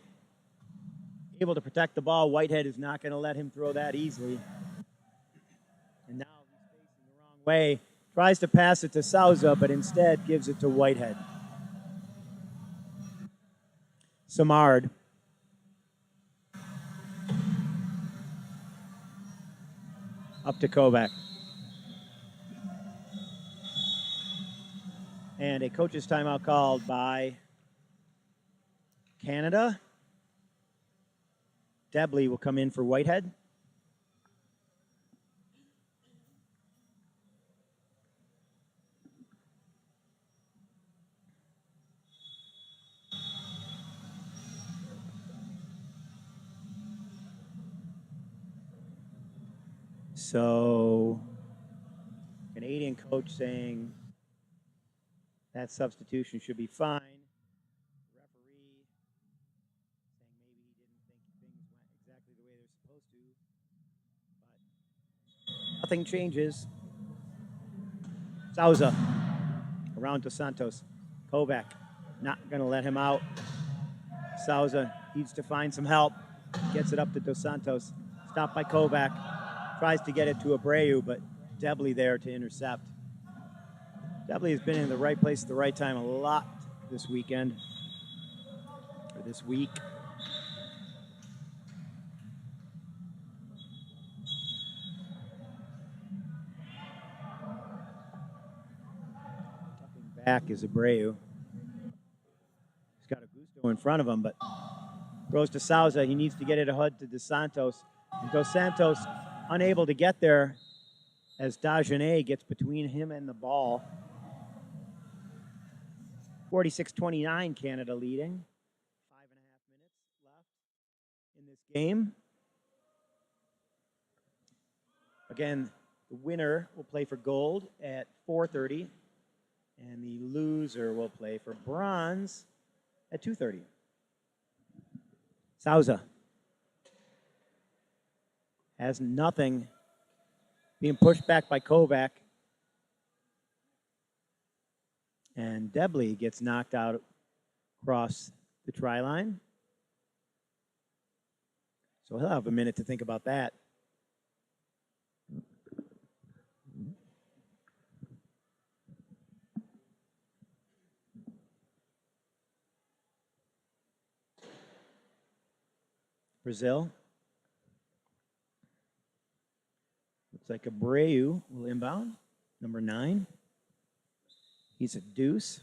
Able to protect the ball. Whitehead is not going to let him throw that easily. And now he's facing the wrong way. Tries to pass it to Souza, but instead gives it to Whitehead. Samard. Up to Kovac. And a coach's timeout called by Canada. Debley will come in for Whitehead. So, Canadian coach saying that substitution should be fine. Referee saying maybe he didn't think things went exactly the way they're supposed to. But nothing changes. Souza around to Santos. Kovac not going to let him out. Souza needs to find some help. Gets it up to Dos Santos. Stopped by Kovac. Tries to get it to Abreu, but Debley there to intercept. Debley has been in the right place at the right time a lot this weekend, or this week. Tucking back is Abreu. He's got Augusto in front of him, but goes to Souza. He needs to get it ahead to Dos Santos. And Dos Santos unable to get there as Dagenet gets between him and the ball. 46-29, Canada leading. 5.5 minutes left in this game. Again, the winner will play for gold at 4:30, and the loser will play for bronze at 2:30. Souza has nothing, being pushed back by Kovac. And Debley gets knocked out across the try line. So he'll have a minute to think about that. Brazil. Looks like Abreu will inbound, number 9. He's a deuce.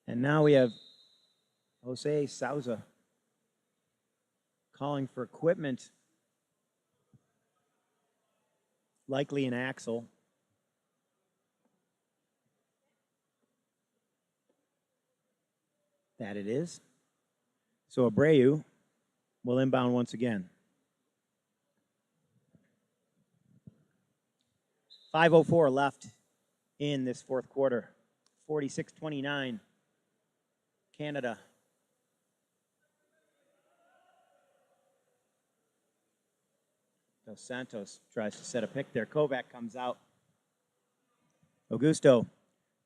And now we have Jose Souza calling for equipment, likely an axle. That it is. So Abreu will inbound once again. 5:04 left in this fourth quarter. 46-29, Canada. Dos Santos tries to set a pick there. Kovac comes out. Augusto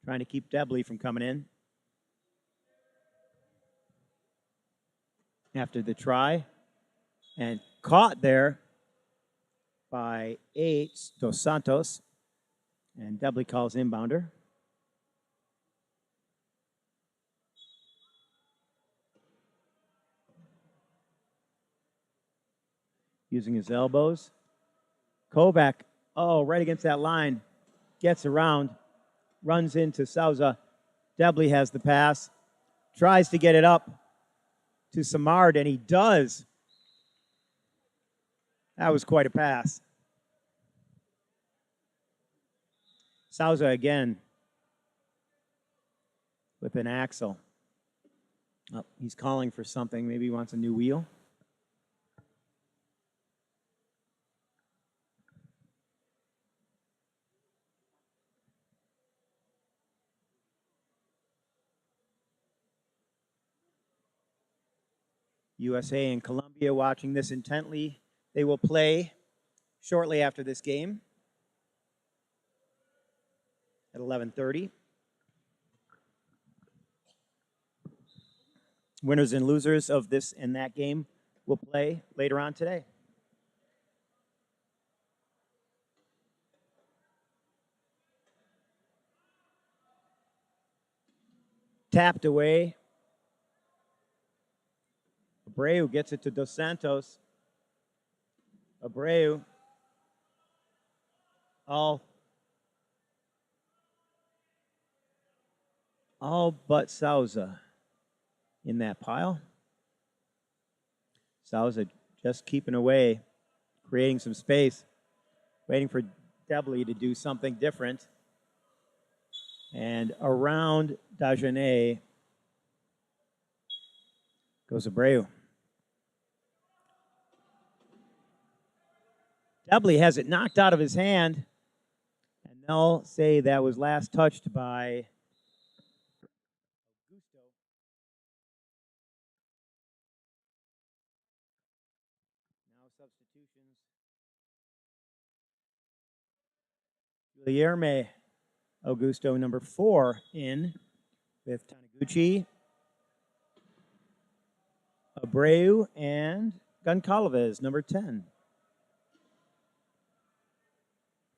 trying to keep Debley from coming in. After the try, and caught there by 8, Dos Santos. And Debley calls inbounder. Using his elbows. Kovac, right against that line. Gets around, runs into Souza. Debley has the pass. Tries to get it up to Samard, and he does. That was quite a pass. Souza again with an axle. Oh, he's calling for something. Maybe he wants a new wheel. USA and Colombia watching this intently. They will play shortly after this game at 11:30. Winners and losers of this and that game will play later on today. Tapped away. Abreu gets it to Dos Santos. Abreu. All but Souza in that pile. Souza just keeping away, creating some space, waiting for Debley to do something different. And around Dagenet goes Abreu. Debley has it knocked out of his hand, and they'll say that was last touched by Augusto. Now substitutions. Guilherme Augusto, number 4, in with Taniguchi, Abreu, and Goncalves, number 10.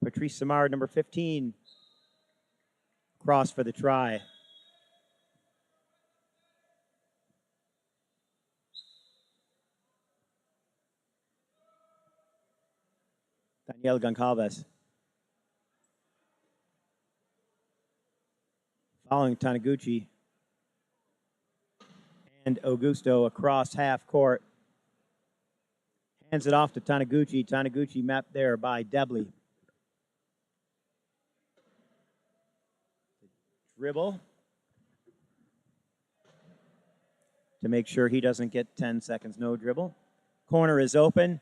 Patrice Samard, number 15, cross for the try. Daniel Goncalves. Following Taniguchi and Augusto across half court. Hands it off to Taniguchi. Taniguchi mapped there by Debley. Dribble to make sure he doesn't get 10 seconds. No dribble. Corner is open.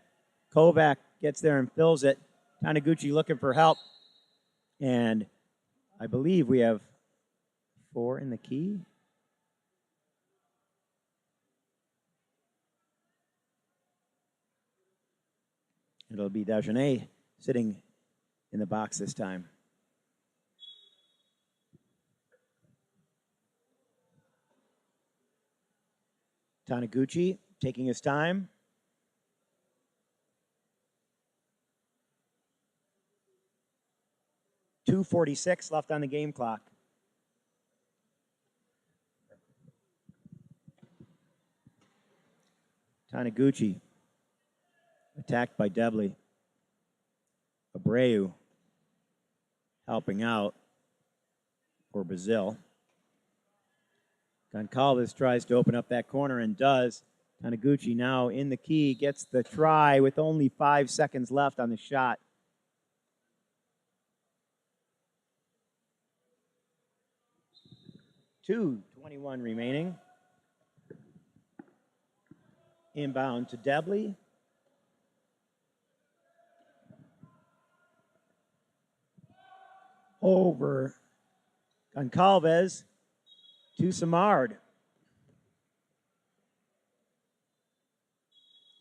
Kovac gets there and fills it. Taniguchi looking for help. And I believe we have 4 in the key. It'll be Dagenet sitting in the box this time. Taniguchi taking his time. .246 left on the game clock. Taniguchi attacked by Debley. Abreu helping out for Brazil. Goncalves tries to open up that corner and does. Taniguchi now in the key, gets the try with only 5 seconds left on the shot. .221 remaining. Inbound to Debley. Over Goncalves to Samard.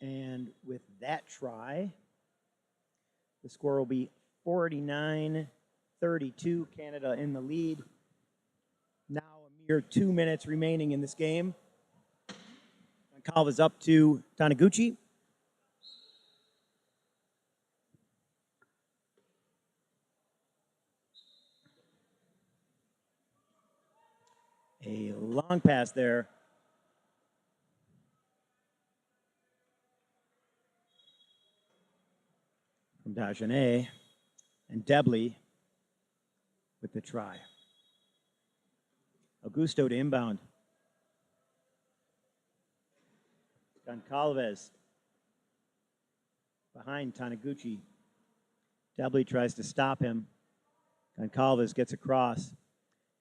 And with that try, the score will be 49-32, Canada in the lead. Now a mere 2 minutes remaining in this game. Goncalves up to Taniguchi. A long pass there. From Dagenet, and Debley with the try. Augusto to inbound. Goncalves behind Taniguchi. Debley tries to stop him. Goncalves gets across.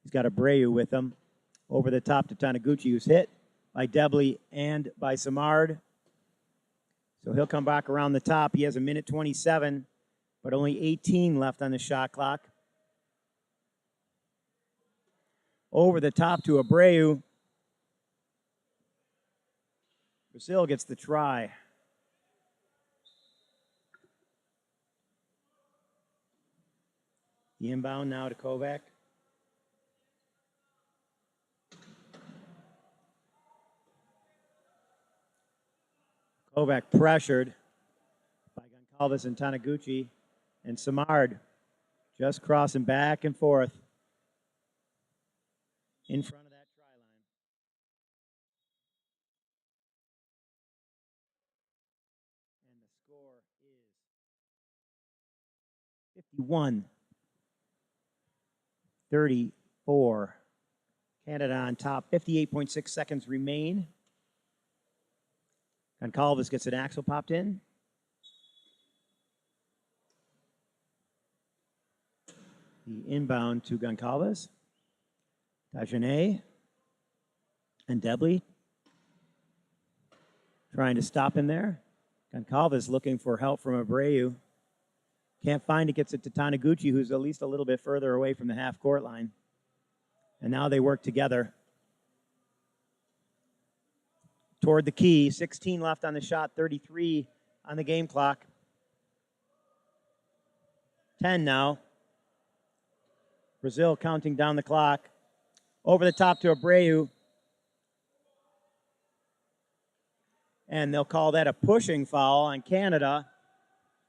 He's got Abreu with him. Over the top to Taniguchi, who's hit by Debley and by Samard. So he'll come back around the top. He has a minute 27, but only 18 left on the shot clock. Over the top to Abreu. Brazil gets the try. The inbound now to Kovac. Kovac pressured by Goncalves and Taniguchi, and Samard just crossing back and forth in front of that try line. And the score is 51-34. Canada on top. 58.6 seconds remain. Goncalves gets an axle popped in. The inbound to Goncalves. Dagenet and Debley trying to stop him there. Goncalves looking for help from Abreu. Can't find it, gets it to Taniguchi, who's at least a little bit further away from the half-court line. And now they work together toward the key. 16 left on the shot, 33 on the game clock. 10 now. Brazil counting down the clock. Over the top to Abreu. And they'll call that a pushing foul on Canada.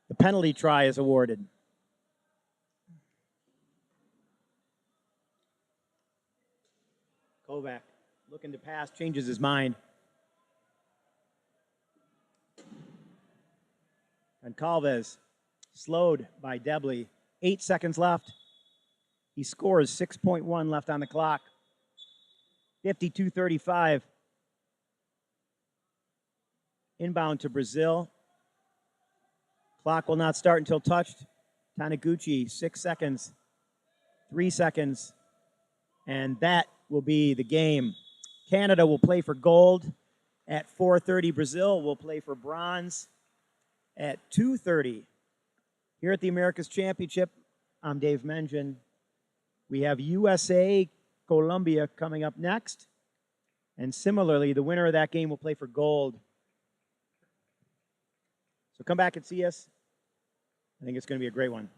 The penalty try is awarded. Kovac looking to pass, changes his mind. And Calves slowed by Debley. 8 seconds left. He scores 6.1 left on the clock. 52-35. Inbound to Brazil. Clock will not start until touched. Taniguchi, 6 seconds. 3 seconds. And that will be the game. Canada will play for gold at 4:30. Brazil will play for bronze at 2:30. Here at the America's Championship, I'm Dave Mengen. We have USA, Colombia coming up next. And similarly, the winner of that game will play for gold. So come back and see us. I think it's going to be a great one.